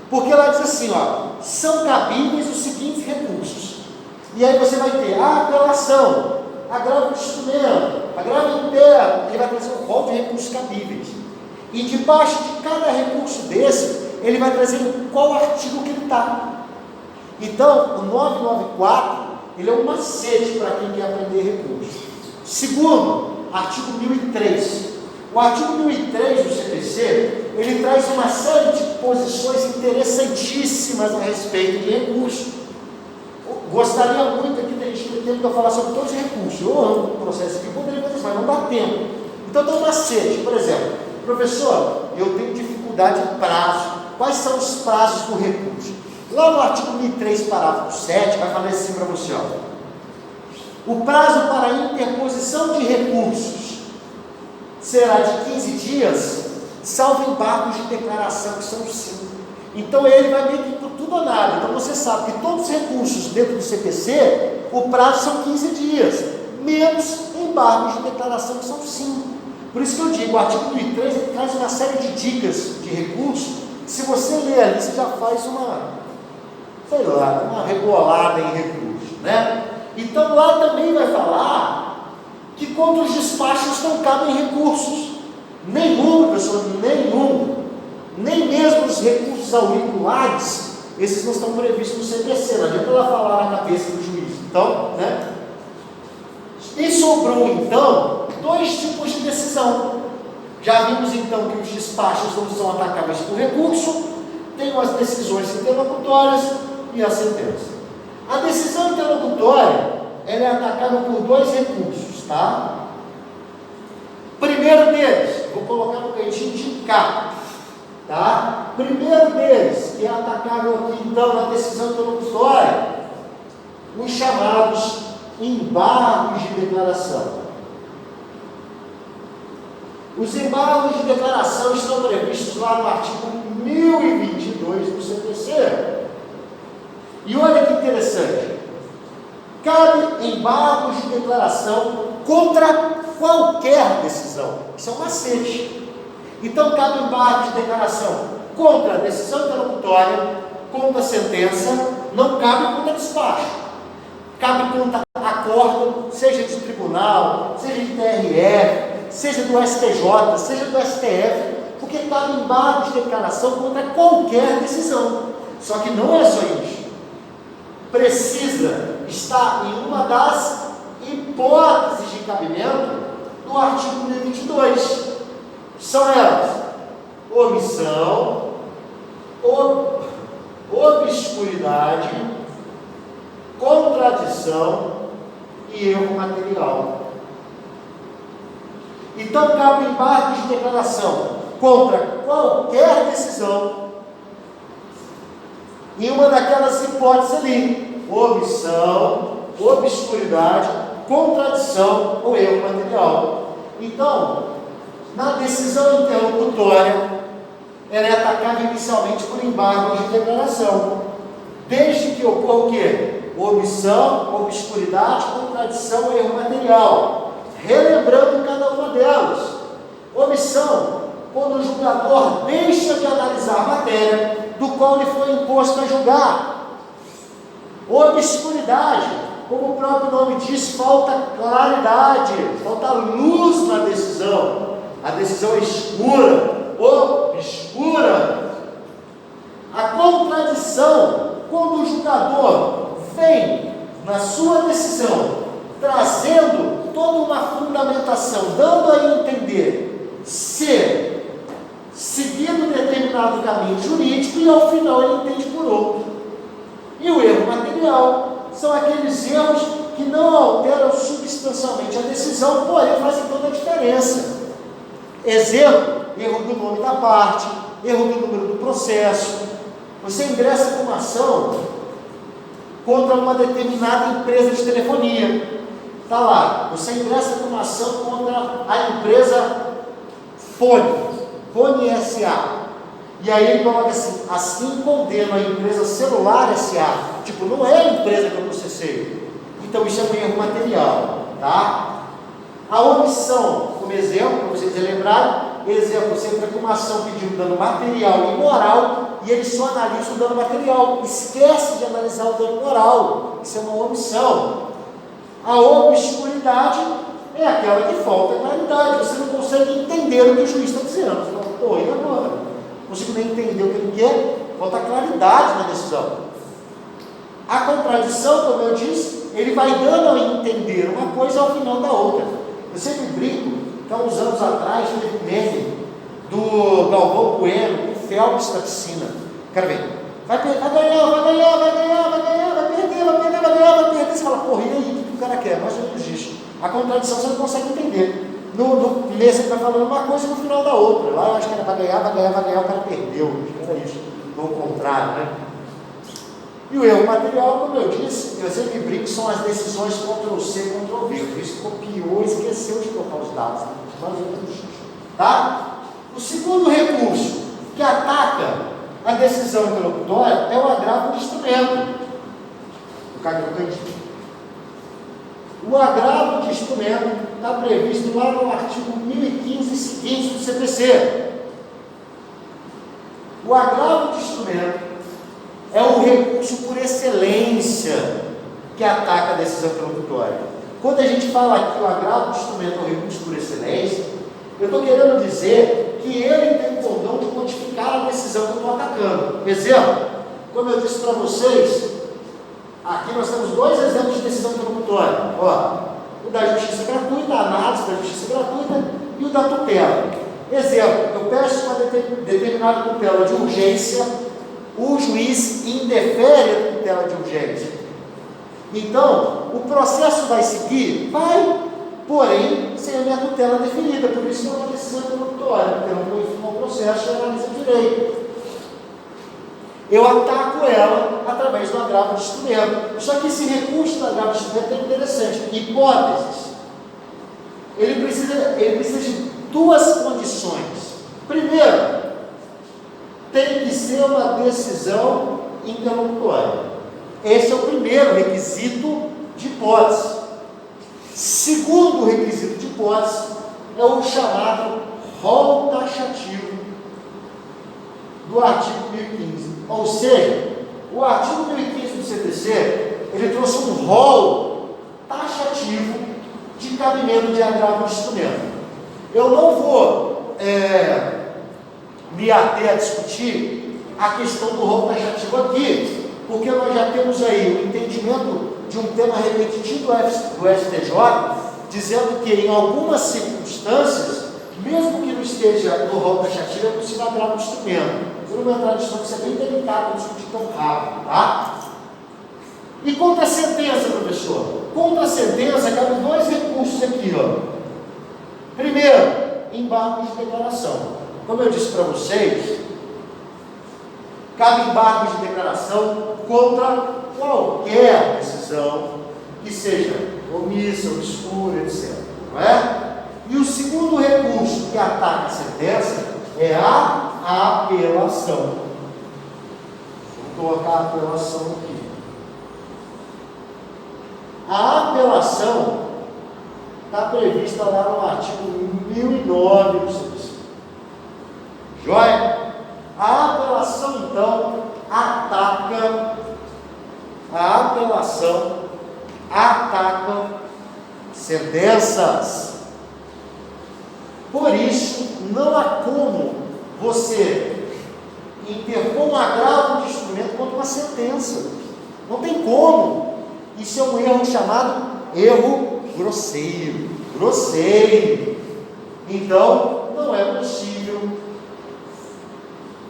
porque ela diz assim, ó, são cabíveis os seguintes recursos. E aí você vai ter a apelação, agravo de instrumento, agravo interno, ele vai trazer um rol de recursos cabíveis. E debaixo de cada recurso desse, ele vai trazer em qual artigo que ele está. Então, o 994, ele é um macete para quem quer aprender recurso. Segundo, artigo 1003. O artigo 1003 do CPC, ele traz uma série de posições interessantíssimas a respeito de recurso. Gostaria muito aqui da gente ter tempo para falar sobre todos os recursos. Eu amo o processo aqui, poderia fazer isso, mas não dá tempo. Então, tem um macete, por exemplo, Professor, eu tenho dificuldade em prazo. Quais são os prazos do recurso? Lá no artigo 1003, parágrafo 7, vai falar assim para você, ó. O prazo para interposição de recursos será de 15 dias, salvo embargos de declaração, que são 5. Então ele vai meio que por tudo ou nada. Então você sabe que todos os recursos dentro do CPC, o prazo são 15 dias, menos embargos de declaração, que são 5. Por isso que eu digo, o artigo 1003 ele traz uma série de dicas de recursos. Se você ler ali, você já faz uma regulada em recursos, né? Então lá também vai falar que contra os despachos não cabem recursos. Nenhum, professor, nenhum. Nem mesmo os recursos auriculares, esses não estão previstos no CPC, não adianta ela falar na cabeça do juiz. Então, né? E sobrou então 2 tipos de decisão. Já vimos então que os despachos não são atacáveis por recurso, tem as decisões interlocutórias e a sentença. A decisão interlocutória, ela é atacável por 2 recursos, tá? Primeiro deles, vou colocar no cantinho de cá, tá? Primeiro deles, que é atacável aqui então na decisão interlocutória, os chamados embargos de declaração. Os embargos de declaração estão previstos lá no artigo 1022 do CPC. E olha que interessante, cabe embargos de declaração contra qualquer decisão. Isso é um macete. Então cabe embargo de declaração contra a decisão interlocutória, contra a sentença, não cabe contra despacho. Cabe contra acordo, seja de tribunal, seja de TRF, seja do STJ, seja do STF, porque cabe embargo de declaração contra qualquer decisão. Só que não é só isso. Precisa estar em uma das hipóteses de cabimento do artigo 1022. São elas: omissão, obscuridade, contradição e erro material. Então cabe embargo de declaração contra qualquer decisão em uma daquelas hipóteses ali: omissão, obscuridade, contradição ou erro material. Então, na decisão interlocutória, ela é atacada inicialmente por embargo de declaração, desde que ocorra o quê? Omissão, obscuridade, contradição ou erro material. Relembrando cada uma delas. Omissão, quando o julgador deixa de analisar a matéria do qual lhe foi imposto a julgar. Obscuridade, como o próprio nome diz, falta claridade, falta luz na decisão. A decisão é escura, obscura. A contradição, quando o julgador vem na sua decisão trazendo toda uma fundamentação, dando a entender se seguindo determinado caminho jurídico e ao final ele entende por outro. E o erro material são aqueles erros que não alteram substancialmente a decisão, porém fazem toda a diferença. Exemplo: erro do nome da parte, erro do número do processo. Você ingressa com uma ação contra uma determinada empresa de telefonia. Está lá, você ingressa com uma ação contra a empresa Fone SA. E aí ele coloca assim condeno a empresa Celular SA. Tipo, não é a empresa que eu processei. Então isso é um erro material, tá? A omissão, como exemplo, para vocês lembrarem, exemplo, você entra com uma ação pedindo dano material e moral, e ele só analisa o dano material, esquece de analisar o dano moral. Isso é uma omissão. A obscuridade é aquela que falta claridade, você não consegue entender o que o juiz está dizendo. Você fala: pô, e agora? Não consigo nem entender o que ele quer, falta claridade na decisão. A contradição, como eu disse, ele vai dando a entender uma coisa ao final da outra. Eu sempre brinco que há uns anos atrás teve um meme do Galvão Bueno, o Phelps da piscina. Quero ver. Vai ganhar, vai ganhar, vai ganhar, vai perder, vai perder. Você fala: porra, e aí, o que o cara quer? Mais ou menos isso. A contradição você não consegue entender. no começo ele está falando uma coisa e no final da outra. Lá eu acho que era vai ganhar, o cara perdeu. Acho que era isso. No contrário, né? E o erro material, como eu disse, eu sempre brinco que são as decisões Ctrl+C, Ctrl+V. O juiz copiou e esqueceu de colocar os dados. Tá? O segundo recurso que ataca a decisão interlocutória é o agravo de instrumento. O agravo de instrumento está previsto lá no artigo 1015 e seguinte do CPC. O agravo de instrumento é o recurso por excelência que ataca a decisão interlocutória. Quando a gente fala aqui o agravo de instrumento é o recurso por excelência, eu estou querendo dizer que ele tem o condão de modificar a decisão que eu estou atacando. Exemplo, como eu disse para vocês, aqui nós temos dois exemplos de decisão interlocutória. O da justiça gratuita, a análise da justiça gratuita e o da tutela. Exemplo, eu peço uma determinada tutela de urgência, o juiz indefere a tutela de urgência. Então, o processo vai seguir? Vai, porém, sem a minha tutela definida, por isso não é uma decisão interlocutória, porque eu não vou informar o processo e analisa o direito. Eu ataco ela através do agravo de instrumento. Só que esse recurso do agravo de instrumento é interessante. Hipóteses. Ele precisa de duas condições. Primeiro, tem que ser uma decisão interlocutória. Esse é o primeiro requisito de hipótese. Segundo requisito de hipótese é o chamado rol taxativo do artigo 1015. Ou seja, o artigo 1015 do CPC, ele trouxe um rol taxativo de cabimento de agravo de instrumento. Eu não vou me ater a discutir a questão do rol taxativo aqui, porque nós já temos aí o entendimento de um tema repetitivo do STJ, dizendo que em algumas circunstâncias, mesmo que não esteja no rol taxativo, é possível agravo de instrumento. Eu não vou entrar nisso, porque isso é bem delicado para discutir tão rápido, tá? E contra a sentença, professor? Contra a sentença, cabem dois recursos aqui, Primeiro, embargos de declaração. Como eu disse para vocês, cabe embargos de declaração contra qualquer decisão que seja omissa, obscura, etc. Não é? E o segundo recurso que ataca a sentença é a apelação. Vou colocar a apelação aqui. A apelação está prevista lá no artigo 1009 do CPC. Joia? A apelação, então, ataca sentenças. Por isso, não há como você interpor um agravo de instrumento contra uma sentença. Não tem como. Isso é um erro chamado erro grosseiro. Então, não é possível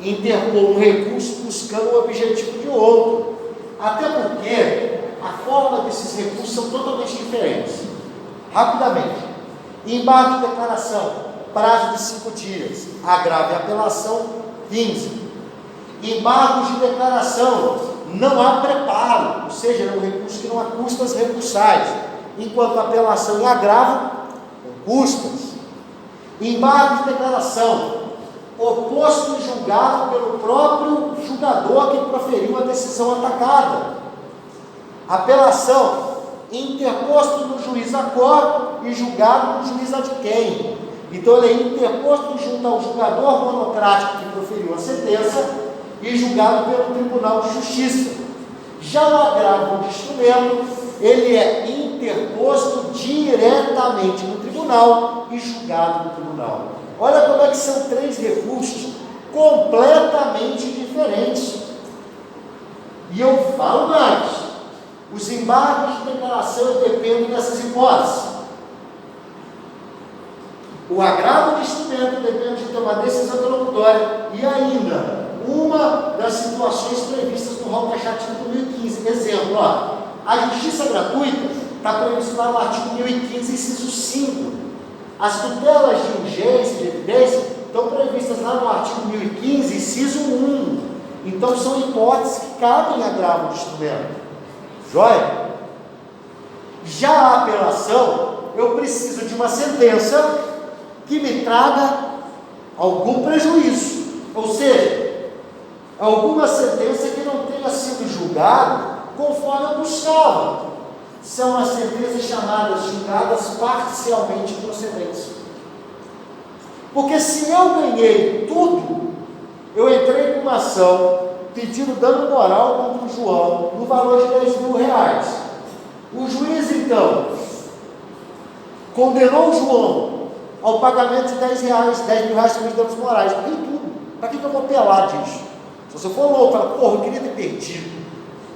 interpor um recurso buscando o objetivo de outro. Até porque a forma desses recursos são totalmente diferentes. Rapidamente. Embargo de declaração, prazo de 5 dias. Agravo e apelação, 15. Embargos de declaração, não há preparo, ou seja, é um recurso que não há custas recursais, enquanto apelação e agravo, com custas. Embargo de declaração, oposto e julgado pelo próprio julgador que proferiu a decisão atacada. Apelação, interposto no juiz acor e julgado no juiz adquém. Então ele é interposto junto ao julgador monocrático que proferiu a sentença e julgado pelo Tribunal de Justiça. Já o agravo de instrumento, ele é interposto diretamente no tribunal e julgado no tribunal. Olha como é que são 3 recursos completamente diferentes. E eu falo mais, os embargos de declaração dependem dessas hipóteses. O agravo de instrumento depende de ter uma decisão interlocutória e ainda uma das situações previstas no rol taxativo do 1015. Exemplo, a justiça gratuita está prevista lá no artigo 1015, inciso 5. As tutelas de urgência e de evidência estão previstas lá no artigo 1015, inciso 1. Então, são hipóteses que cabem agravo de instrumento. Joia? Já a apelação, eu preciso de uma sentença que me traga algum prejuízo. Ou seja, alguma sentença que não tenha sido julgada conforme eu buscava. São as sentenças chamadas julgadas parcialmente procedentes. Porque se eu ganhei tudo, eu entrei com uma ação pedindo dano moral contra o João no valor de R$10.000. O juiz então condenou o João ao pagamento de R$10.000 de danos morais. Eu ganhei tudo. Para que eu vou apelar disso? Se você for louco, fala, porra, eu queria ter perdido.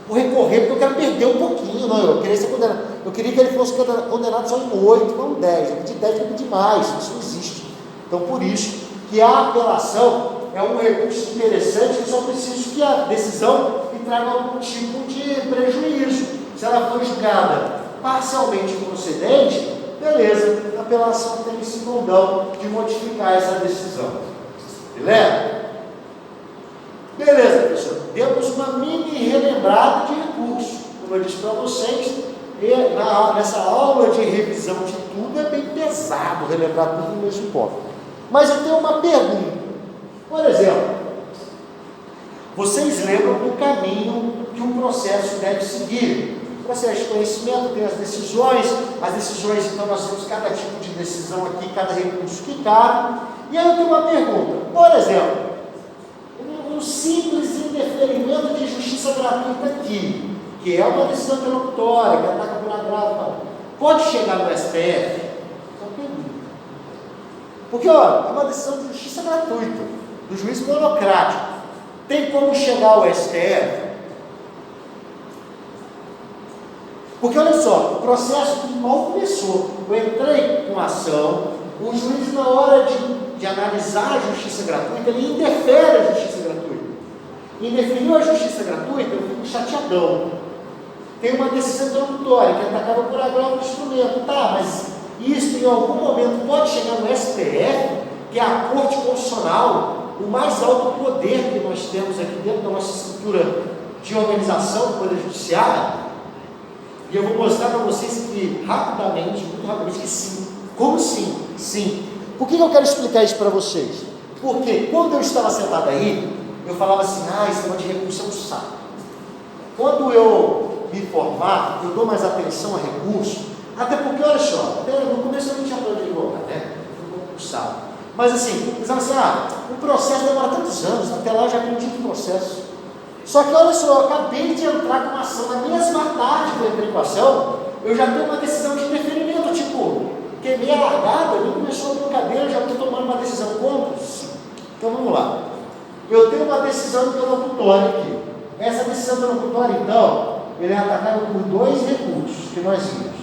Vou recorrer porque eu quero perder um pouquinho. Não, eu queria ser condenado. Eu queria que ele fosse condenado só em 8, não 10. Eu pedi 10, eu pedi mais. Isso não existe. Então, por isso que a apelação é um recurso interessante, que só preciso que a decisão me traga algum tipo de prejuízo. Se ela for julgada parcialmente procedente, beleza, a apelação tem esse condão de modificar essa decisão. Beleza? Beleza, pessoal. Temos uma mini relembrada de recurso. Como eu disse para vocês, nessa aula de revisão de tudo é bem pesado relembrar tudo no mesmo ponto. Mas eu tenho uma pergunta. Por exemplo, vocês lembram do caminho que um processo deve seguir? O processo de conhecimento tem as decisões, então nós temos cada tipo de decisão aqui, cada recurso que cabe. E aí eu tenho uma pergunta. Por exemplo, um simples indeferimento de justiça gratuita aqui, que é uma decisão interlocutória, que ataca por agravo, pode chegar no STF? Porque, olha, é uma decisão de justiça gratuita, do juiz monocrático. Tem como chegar ao STF? Porque, olha só, o processo mal começou. Eu entrei com a ação, o juiz, na hora de analisar a justiça gratuita, ele indefere a justiça gratuita. Indeferiu a justiça gratuita, eu fico chateadão. Tem uma decisão interlocutória, que atacava por agravo do instrumento. Tá, mas isso em algum momento pode chegar no STF, que é a Corte Constitucional, o mais alto poder que nós temos aqui dentro da nossa estrutura de organização do Poder Judiciário. E eu vou mostrar para vocês que rapidamente, muito rapidamente, que sim. Como sim? Sim. Por que eu quero explicar isso para vocês? Porque quando eu estava sentado aí, eu falava assim, esse negócio de recurso é um saco. Quando eu me formar, eu dou mais atenção a recurso, até porque, olha só, até no começo eu não tinha plano de advogado, né? Fui concursado. Mas assim, pensava assim, o processo demora tantos anos, até lá eu já aprendi o processo. Só que olha só, eu acabei de entrar com uma ação, na mesma tarde que eu entrei com a ação, eu já tenho uma decisão de indeferimento, tipo, queimei a largada, nem começou a brincadeira, eu já estou tomando uma decisão contra. Então vamos lá. Eu tenho uma decisão interlocutória aqui. Essa decisão interlocutória, então, ele é atacado por dois recursos que nós vimos: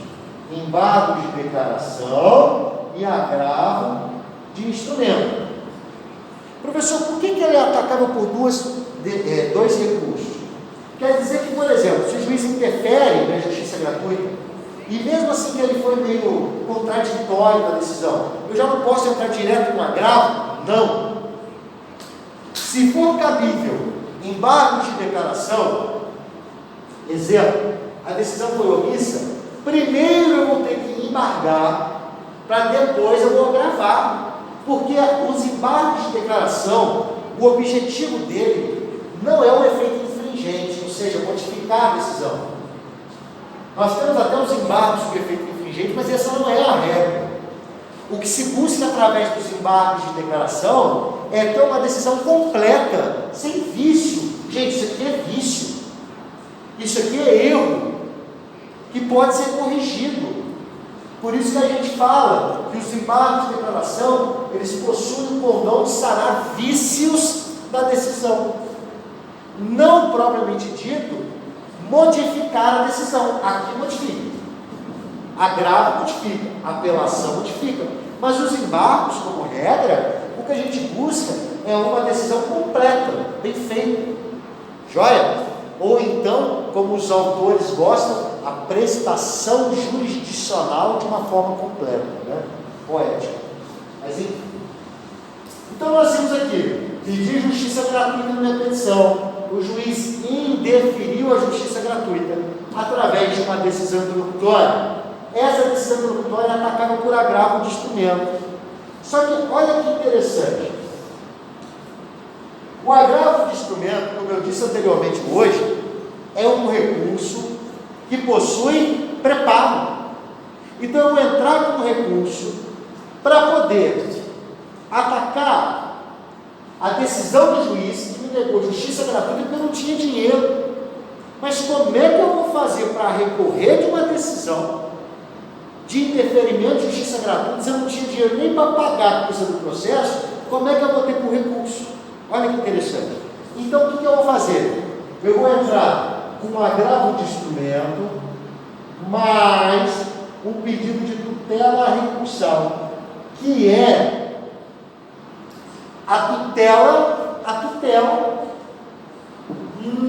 embargo de declaração e agravo de instrumento. Professor, por que ele é atacado por dois recursos? Quer dizer que, por exemplo, se o juiz interfere na justiça gratuita, e mesmo assim que ele foi meio contraditório na decisão, eu já não posso entrar direto com agravo? Não. Se for cabível embargo de declaração, exemplo, a decisão foi omissa, primeiro eu vou ter que embargar, para depois eu vou agravar. Porque os embargos de declaração, o objetivo dele não é o efeito infringente, ou seja, modificar a decisão. Nós temos até os embargos com efeito infringente, mas essa não é a regra. O que se busca através dos embargos de declaração é ter uma decisão completa, sem vício. Gente, isso aqui é vício. Isso aqui é erro, que pode ser corrigido. Por isso que a gente fala que os embargos de declaração, eles possuem o condão de sanar vícios da decisão. Não propriamente dito, modificar a decisão. Aqui modifica. Agravo modifica. Apelação modifica. Mas os embargos, como regra, o que a gente busca é uma decisão completa, bem feita. Joia? Ou então, como os autores gostam, a prestação jurisdicional de uma forma completa, né? Poética. aqui: pedi justiça gratuita na minha petição. O juiz indeferiu a justiça gratuita através de uma decisão interlocutória. Essa decisão interlocutória é atacada por agravo de instrumento. Só que olha que interessante. O agravo de instrumento, como eu disse anteriormente hoje, é um recurso que possui preparo. Então eu vou entrar com um recurso para poder atacar a decisão do juiz que me negou justiça gratuita porque eu não tinha dinheiro. Mas como é que eu vou fazer para recorrer de uma decisão de indeferimento de justiça gratuita se eu não tinha dinheiro nem para pagar a coisa do processo? Como é que eu vou ter por recurso? Olha que interessante. Então o que eu vou fazer? Eu vou entrar com um agravo de instrumento mais um pedido de tutela recursal, que é a tutela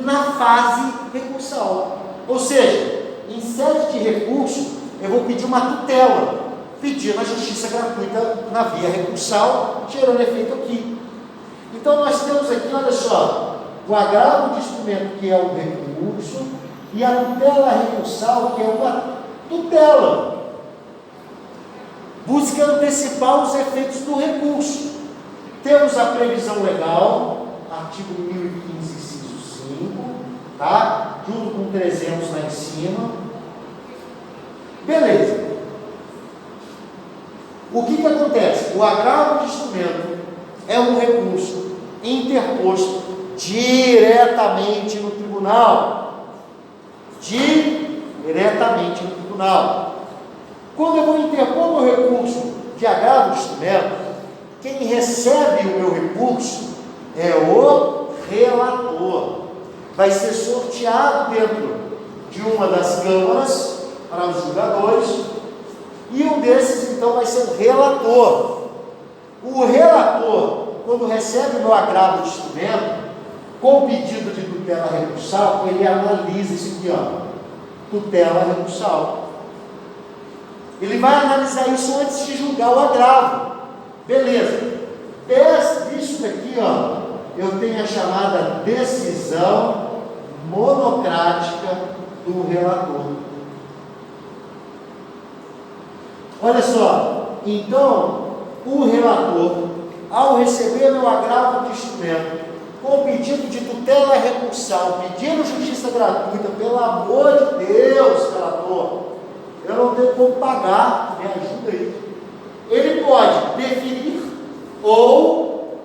na fase recursal. Ou seja, em sede de recurso, eu vou pedir uma tutela, pedindo a justiça gratuita na via recursal, gerando efeito aqui. Então nós temos aqui, olha só, o agravo de instrumento, que é o recurso, e a tutela recursal, que é uma tutela. Busca antecipar os efeitos do recurso. Temos a previsão legal, artigo 1015, inciso 5, tá? Junto com 300 lá em cima. Beleza. O que acontece? O agravo de instrumento é um recurso interposto diretamente no tribunal. Diretamente no tribunal. Quando eu vou interpor meu recurso de agravo de instrumento, quem recebe o meu recurso é o relator. Vai ser sorteado dentro de uma das câmaras para os julgadores, e um desses então vai ser o relator. O relator, quando recebe o meu agravo de instrumento, com o pedido de tutela recursal, ele analisa isso aqui, ó, tutela recursal. Ele vai analisar isso antes de julgar o agravo. Beleza. Disso daqui, ó, eu tenho a chamada decisão monocrática do relator. Olha só, então, o relator, ao receber meu agravo de instrumento, com pedido de tutela recursal, pedindo justiça gratuita, pelo amor de Deus, relator, eu não tenho como pagar, me ajuda aí. Ele pode definir ou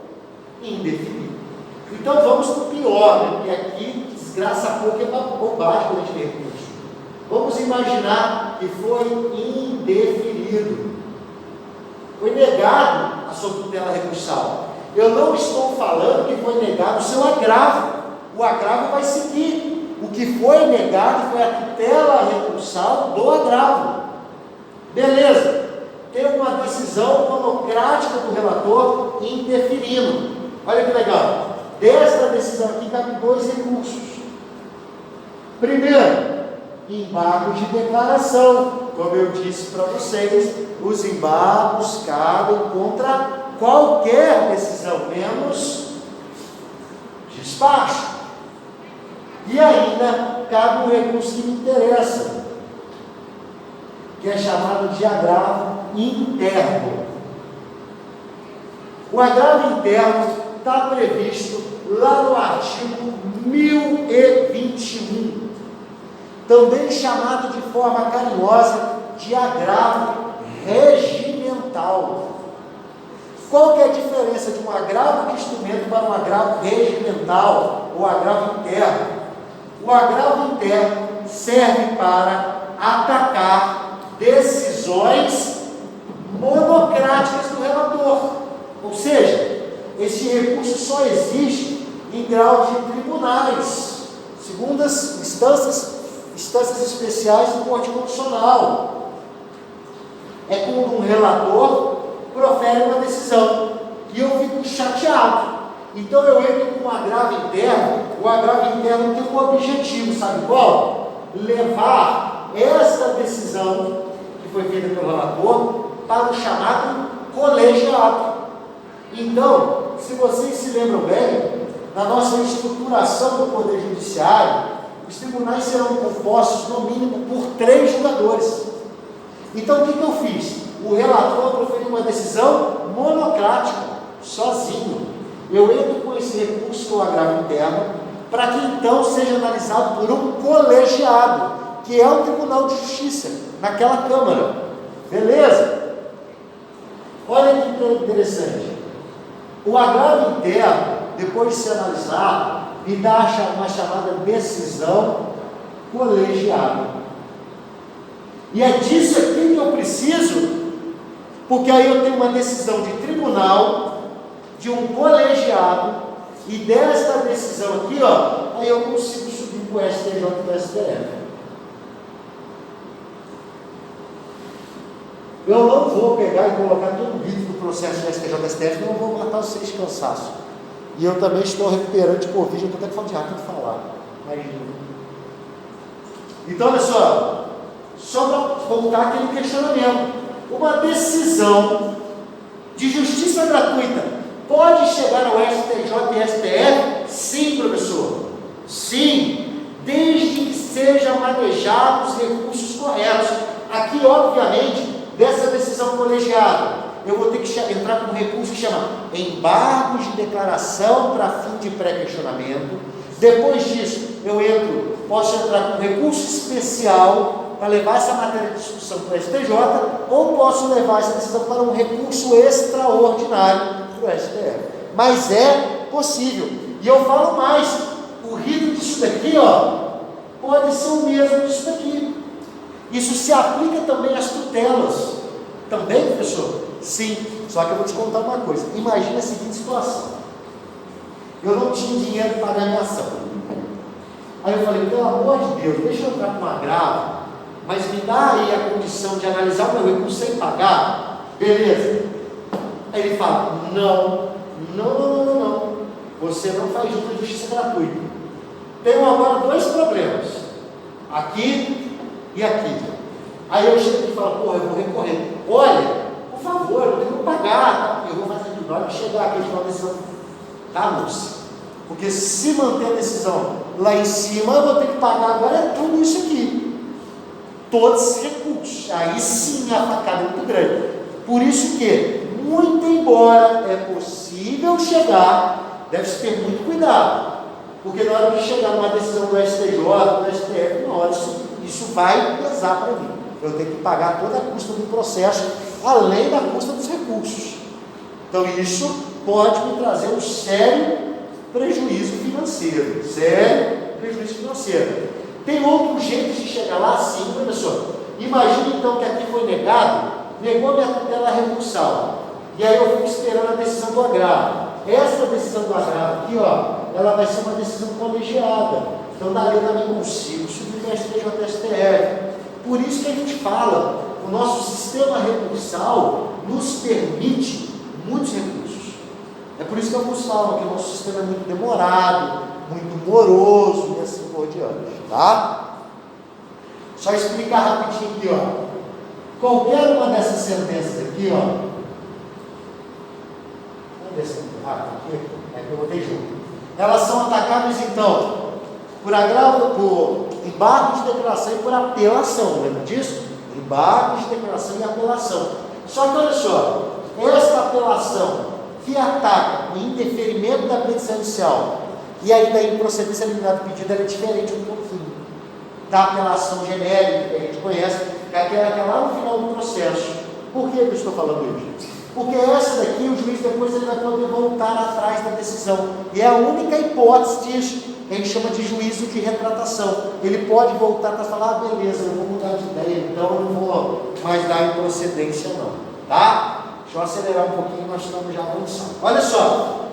indefinir. Então vamos para o pior, né? Porque aqui desgraça pouco é bobagem quando a gente tem recurso. Vamos imaginar que foi indeferido. Foi negado a sua tutela recursal. Eu não estou falando que foi negado o seu agravo. O agravo vai seguir. O que foi negado foi a tutela recursal do agravo. Beleza. Tem uma decisão monocrática do relator indeferindo. Olha que legal. Desta decisão aqui cabe dois recursos. Primeiro, embargos de declaração. Como eu disse para vocês, os embargos cabem contra qualquer decisão, menos despacho. E ainda cabe um recurso que me interessa, que é chamado de agravo interno. O agravo interno está previsto lá no artigo 1021, também chamado de forma carinhosa de agravo regimental. Qual que é a diferença de um agravo de instrumento para um agravo regimental ou agravo interno? O agravo interno serve para atacar decisões monocráticas do relator. Ou seja, esse recurso só existe em grau de tribunais, segundas instâncias especiais do Corte Constitucional. É quando um relator profere uma decisão e eu fico chateado. Então eu entro com um agravo interno. O agravo interno tem um objetivo, sabe qual? Levar essa decisão que foi feita pelo relator para o chamado colegiado. Então, se vocês se lembram bem, na nossa estruturação do Poder Judiciário, os tribunais serão compostos, no mínimo, por 3 julgadores. Então, o que eu fiz? O relator proferiu uma decisão monocrática, sozinho. Eu entro com esse recurso do agravo interno, para que então seja analisado por um colegiado, que é o Tribunal de Justiça, naquela Câmara. Beleza? Olha que interessante. O agravo interno, depois de ser analisado, me dá uma chamada decisão colegiada. E é disso aqui que eu preciso, porque aí eu tenho uma decisão de tribunal, de um colegiado, e desta decisão aqui, ó, aí eu consigo subir para o STJ e para o STF. Eu não vou pegar e colocar todo o vídeo do processo do STJ e STF, não vou matar vocês de cansaço. E eu também estou recuperando de Covid, eu estou até falando de rápido de falar. Então, olha só para voltar aquele questionamento. Uma decisão de justiça gratuita pode chegar ao STJ e STF? Sim, professor. Sim, desde que sejam manejados os recursos corretos. Aqui, obviamente, dessa decisão colegiada, eu vou ter que entrar com um recurso que chama embargos de declaração para fim de pré-questionamento. Depois disso, posso entrar com um recurso especial para levar essa matéria de discussão para o STJ, ou posso levar essa decisão para um recurso extraordinário para o STF. Mas é possível. E eu falo mais, o rito disso daqui, ó, pode ser o mesmo disso daqui. Isso se aplica também às tutelas. Também, professor? Sim. Só que eu vou te contar uma coisa. Imagina a seguinte situação. Eu não tinha dinheiro para pagar minha ação. Aí eu falei, pelo amor de Deus, deixa eu entrar com um agravo, mas me dá aí a condição de analisar o meu recurso sem pagar. Beleza. Aí ele fala, não. Você não faz uso de justiça gratuita. Tenho agora 2 problemas. Aqui e aqui. Aí eu chego e falo, porra, eu vou recorrer. Olha, por favor, eu tenho que pagar. Eu vou fazer tudo. Na hora que chegar aqui, eu vou decisão da moça. Porque se manter a decisão lá em cima, eu vou ter que pagar agora tudo isso aqui. Todos os recursos. Aí sim a facada é muito grande. Por isso que, muito embora é possível chegar, deve-se ter muito cuidado. Porque na hora que chegar uma decisão do STJ, do STF, na hora isso vai pesar para mim. Eu tenho que pagar toda a custa do processo, além da custa dos recursos. Então isso pode me trazer um sério prejuízo financeiro. Tem outros jeitos de chegar lá? Sim, professor. Imagina então que aqui foi negou minha tutela recursal. E aí eu fico esperando a decisão do agravo. Essa decisão do agravo aqui, ó, ela vai ser uma decisão colegiada. Então dali eu também consigo subir no STJ e STF. Por isso que a gente fala, o nosso sistema recursal nos permite muitos recursos. É por isso que alguns falam que o nosso sistema é muito demorado, muito moroso e assim por diante, tá? Só explicar rapidinho aqui, ó. Qualquer uma dessas sentenças aqui, ó. Vamos ver se é rápido aqui. É que eu botei junto. Elas são atacáveis então por agravo, por embargo de declaração e por apelação, lembra disso? Embargo de declaração e apelação. Só que olha só, esta apelação que ataca o indeferimento da petição inicial e ainda a improcedência liminar do pedido, ela é diferente um pouquinho da apelação genérica que a gente conhece, que é aquela que é lá no final do processo. Por que eu estou falando isso? Porque essa daqui, o juiz depois ele vai poder voltar atrás da decisão, e é a única hipótese disso, que a gente chama de juízo de retratação. Ele pode voltar para falar, beleza, eu vou mudar de ideia, então eu não vou mais dar improcedência não, tá? Deixa eu acelerar um pouquinho, nós estamos já avançando. Olha só,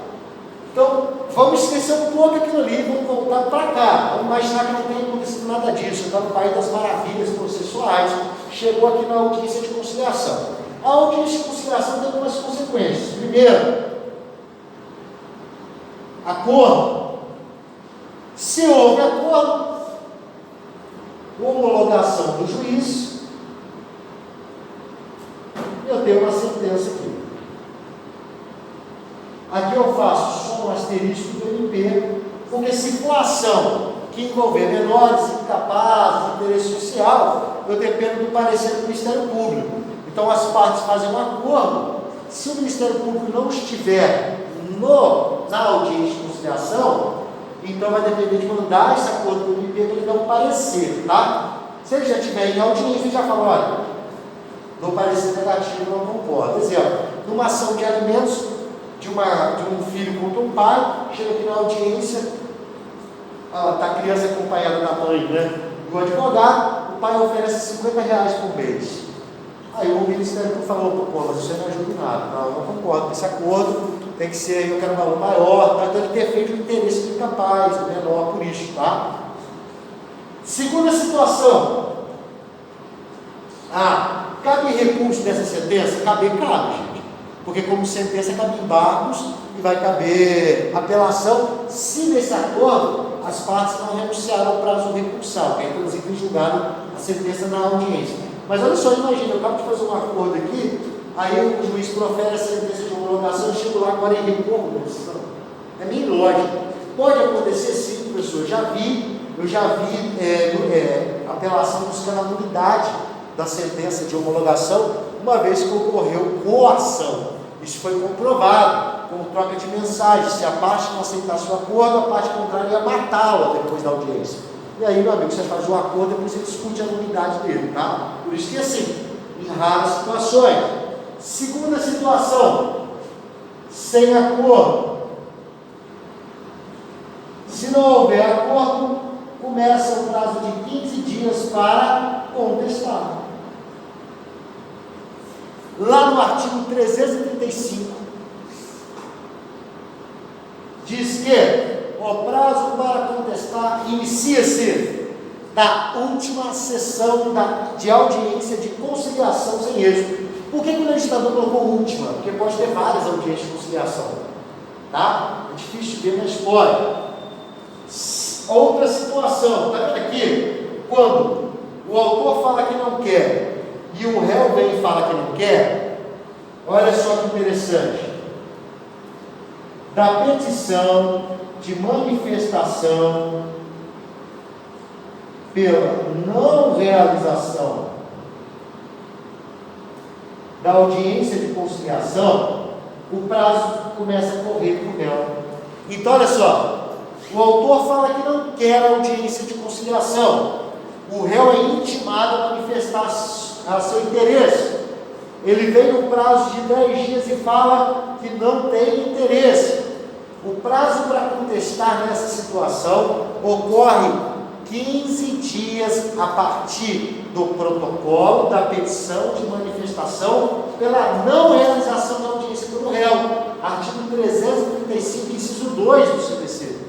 então vamos esquecer um pouco aquilo ali, vamos voltar para cá, vamos imaginar que não tem acontecido nada disso, está no país das maravilhas processuais, chegou aqui na audiência de conciliação. A audiência de conciliação tem algumas consequências. Primeiro, acordo. Se houve acordo, homologação do juiz, eu tenho uma sentença aqui. Aqui eu faço só um asterisco do MP, porque se for ação que envolver menores, incapazes, interesse social, eu dependo do parecer do Ministério Público. Então as partes fazem um acordo. Se o Ministério Público não estiver na audiência de conciliação, então vai depender de mandar esse acordo do MP para ele dar um parecer, tá? Se ele já estiver em audiência, ele já fala, olha, no parecer negativo não concordo. Exemplo, numa ação de alimentos de um filho contra um pai, chega aqui na audiência, está a criança acompanhada da mãe, né? E o advogado, o pai oferece R$50 por mês. Aí o Ministério Público falou, pô, mas isso aí não ajuda em nada. Não, eu não concordo com esse acordo, tem que ser, eu quero um valor maior, tá? Então ele ter feito o interesse do incapaz, do menor, por isso, tá? Segunda situação. Cabe recurso dessa sentença? Cabe, gente. Porque como sentença cabe embargos e vai caber apelação, se nesse acordo as partes não renunciaram ao prazo recursal, que é inclusive julgado a sentença na audiência. Mas olha só, imagina, eu acabo de fazer um acordo aqui, aí o juiz profere a sentença de homologação, eu chego lá agora em recorro da decisão. É meio ilógico. Pode acontecer sim, professor, eu já vi apelação buscando a nulidade da sentença de homologação, uma vez que ocorreu coação. Isso foi comprovado com troca de mensagens. Se a parte não aceitasse o acordo, a parte contrária ia matá-la depois da audiência. E aí, meu amigo, você faz o acordo, depois você discute a nulidade dele, tá? Por isso que assim, em raras situações. Segunda situação, sem acordo. Se não houver acordo, começa o prazo de 15 dias para contestar. Lá no artigo 335, diz que o prazo para contestar inicia-se da última sessão de audiência de conciliação sem êxito. Por que o legislador colocou última? Porque pode ter várias audiências de conciliação, tá? É difícil ver na história. Outra situação, está vendo aqui? Quando o autor fala que não quer e o réu vem e fala que não quer, olha só que interessante. Da petição de manifestação pela não realização da audiência de conciliação, o prazo começa a correr para o réu. Então, olha só, o autor fala que não quer a audiência de conciliação, o réu é intimado a manifestar seu interesse. Ele vem no prazo de 10 dias e fala que não tem interesse. O prazo para contestar nessa situação ocorre 15 dias a partir do protocolo da petição de manifestação pela não realização da audiência pelo réu. Artigo 335, inciso 2 do CPC.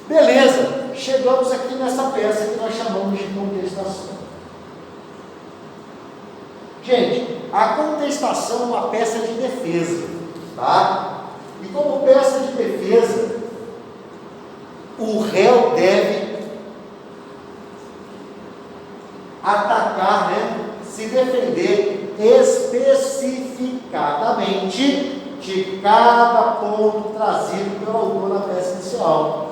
Beleza, chegamos aqui nessa peça que nós chamamos de contestação. Gente, a contestação é uma peça de defesa, tá? E como peça de defesa, o réu deve atacar, se defender especificadamente de cada ponto trazido pelo autor na peça inicial,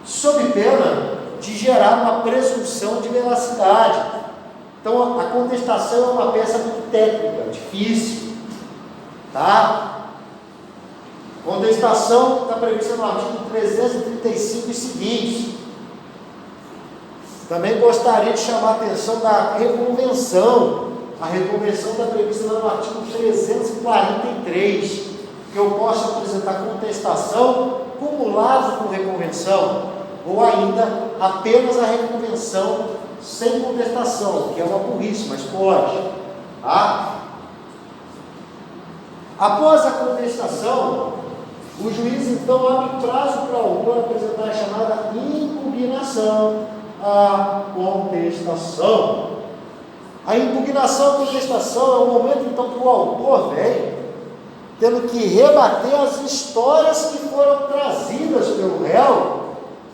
sob pena de gerar uma presunção de veracidade. Então, a contestação é uma peça muito técnica, difícil, tá? Contestação está prevista no artigo 335 e seguintes. Também gostaria de chamar a atenção da reconvenção. A reconvenção está prevista lá no artigo 343, que eu posso apresentar contestação cumulado com reconvenção, ou ainda apenas a reconvenção sem contestação, que é uma burrice, mas pode. Tá? Após a contestação, o juiz então abre prazo para o autor apresentar a chamada impugnação à contestação. A impugnação à contestação é o momento então que o autor vem tendo que rebater as histórias que foram trazidas pelo réu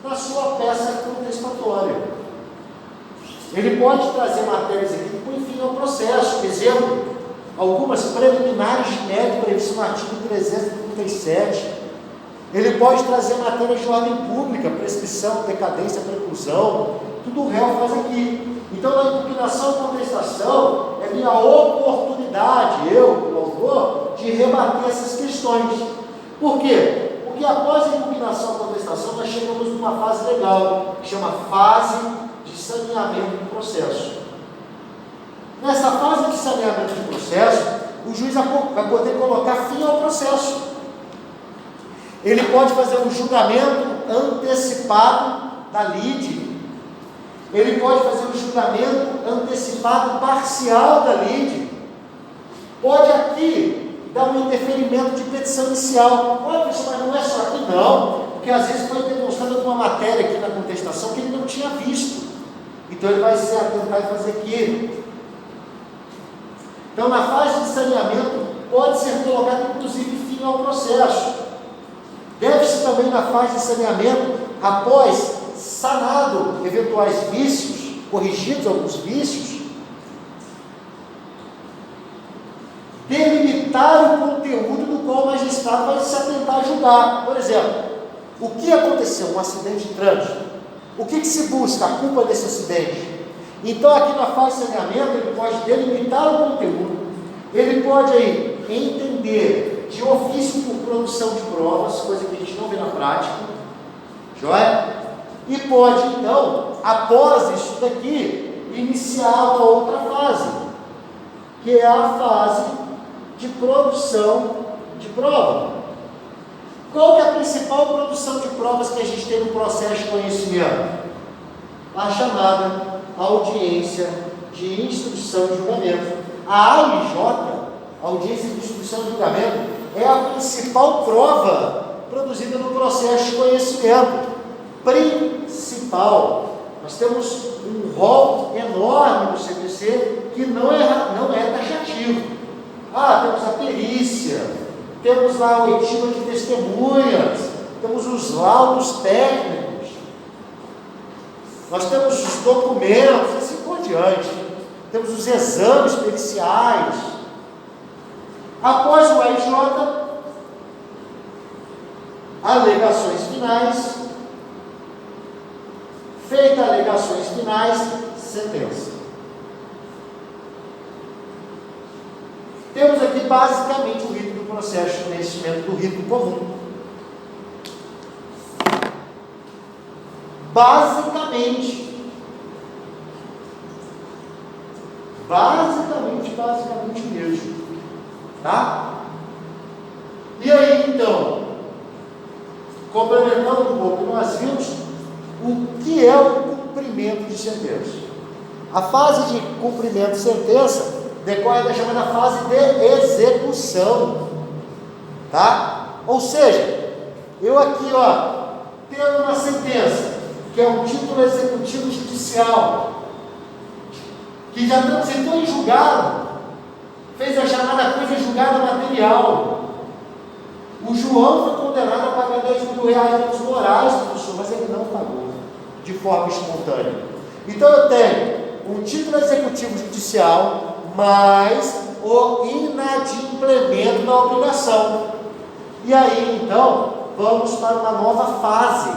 na sua peça contestatória. Ele pode trazer matérias aqui que põem fim ao processo. Exemplo, algumas preliminares de mérito previstas no artigo 337. Ele pode trazer matérias de ordem pública, prescrição, decadência, preclusão, tudo o réu faz aqui. Então, a impugnação e contestação é minha oportunidade, eu, o autor, de rebater essas questões. Por quê? Porque após a impugnação e contestação, nós chegamos numa fase legal, que chama fase de saneamento do processo. Nessa fase de saneamento do processo, o juiz vai poder colocar fim ao processo. Ele pode fazer um julgamento antecipado da lide. Ele pode fazer um julgamento antecipado parcial da lide. Pode aqui dar um interferimento de petição inicial. Olha, pessoal, mas não é só aqui não, porque às vezes foi demonstrado uma matéria aqui na contestação que ele não tinha visto. Então ele vai se atentar e fazer aqui. Então, na fase de saneamento, pode ser colocado inclusive fim ao processo. Deve-se também na fase de saneamento, após sanado eventuais vícios, corrigidos alguns vícios, delimitar o conteúdo do qual o magistrado vai se atentar a julgar. Por exemplo, o que aconteceu? Um acidente de trânsito. O que se busca? A culpa desse acidente. Então, aqui na fase de saneamento, ele pode delimitar o conteúdo, ele pode aí entender de ofício por produção de provas, coisa que a gente não vê na prática, joia? E pode, então, após isso daqui, iniciar uma outra fase, que é a fase de produção de prova. Qual que é a principal produção de provas que a gente tem no processo de conhecimento? A chamada audiência de instrução de julgamento. A AIJ, audiência de instrução de julgamento, é a principal prova produzida no processo de conhecimento. Principal. Nós temos um rol enorme no CPC que não é taxativo. Temos a perícia, temos lá a oitiva de testemunhas, temos os laudos técnicos, nós temos os documentos, assim por diante, temos os exames periciais. Após o AIJ, alegações finais. Feita alegações finais, sentença. Temos aqui basicamente o rito do processo de conhecimento do rito comum. Basicamente mesmo. Tá? E aí, então, complementando um pouco, nós vimos o que é o cumprimento de sentença. A fase de cumprimento de sentença decorre da chamada fase de execução, tá? Ou seja, eu aqui, tendo uma sentença, que é um título executivo judicial, que já estamos então em julgado, fez a chamada coisa julgada material. O João foi condenado a pagar 10 mil reais de danos morais, professor, mas ele não pagou de forma espontânea. Então eu tenho um título executivo judicial, mais o inadimplemento da obrigação. E aí então vamos para uma nova fase,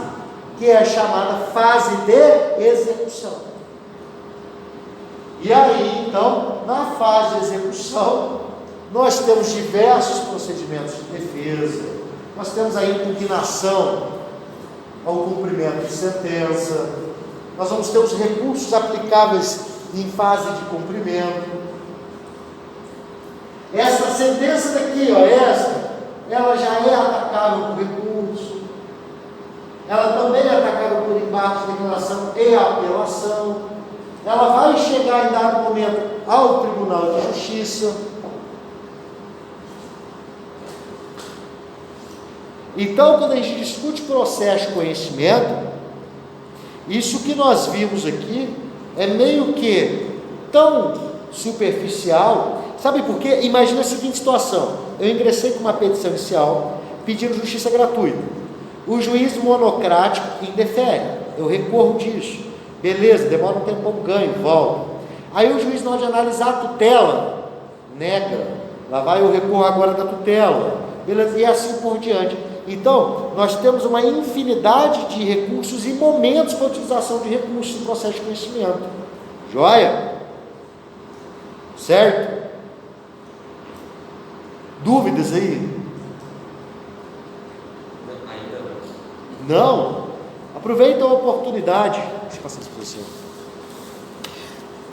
que é a chamada fase de execução. E aí então, na fase de execução, nós temos diversos procedimentos de defesa, nós temos a impugnação ao cumprimento de sentença, nós vamos ter os recursos aplicáveis em fase de cumprimento. Essa sentença daqui, ela já é atacável por recurso, ela também é atacável por embate, declaração e apelação. Ela vai chegar em dado momento ao Tribunal de Justiça. Então, quando a gente discute processo de conhecimento, isso que nós vimos aqui é meio que tão superficial. Sabe por quê? Imagina a seguinte situação: eu ingressei com uma petição inicial pedindo justiça gratuita. O juiz monocrático indefere, eu recorro disso. Beleza, demora um tempão, ganho, volto. Aí o juiz, na hora de analisar a tutela, nega, lá vai o recorro agora da tutela, beleza? E assim por diante. Então, nós temos uma infinidade de recursos e momentos para a utilização de recursos no processo de conhecimento. Joia? Certo? Dúvidas aí? Ainda não. Aproveita a oportunidade. Deixa eu passar isso para você.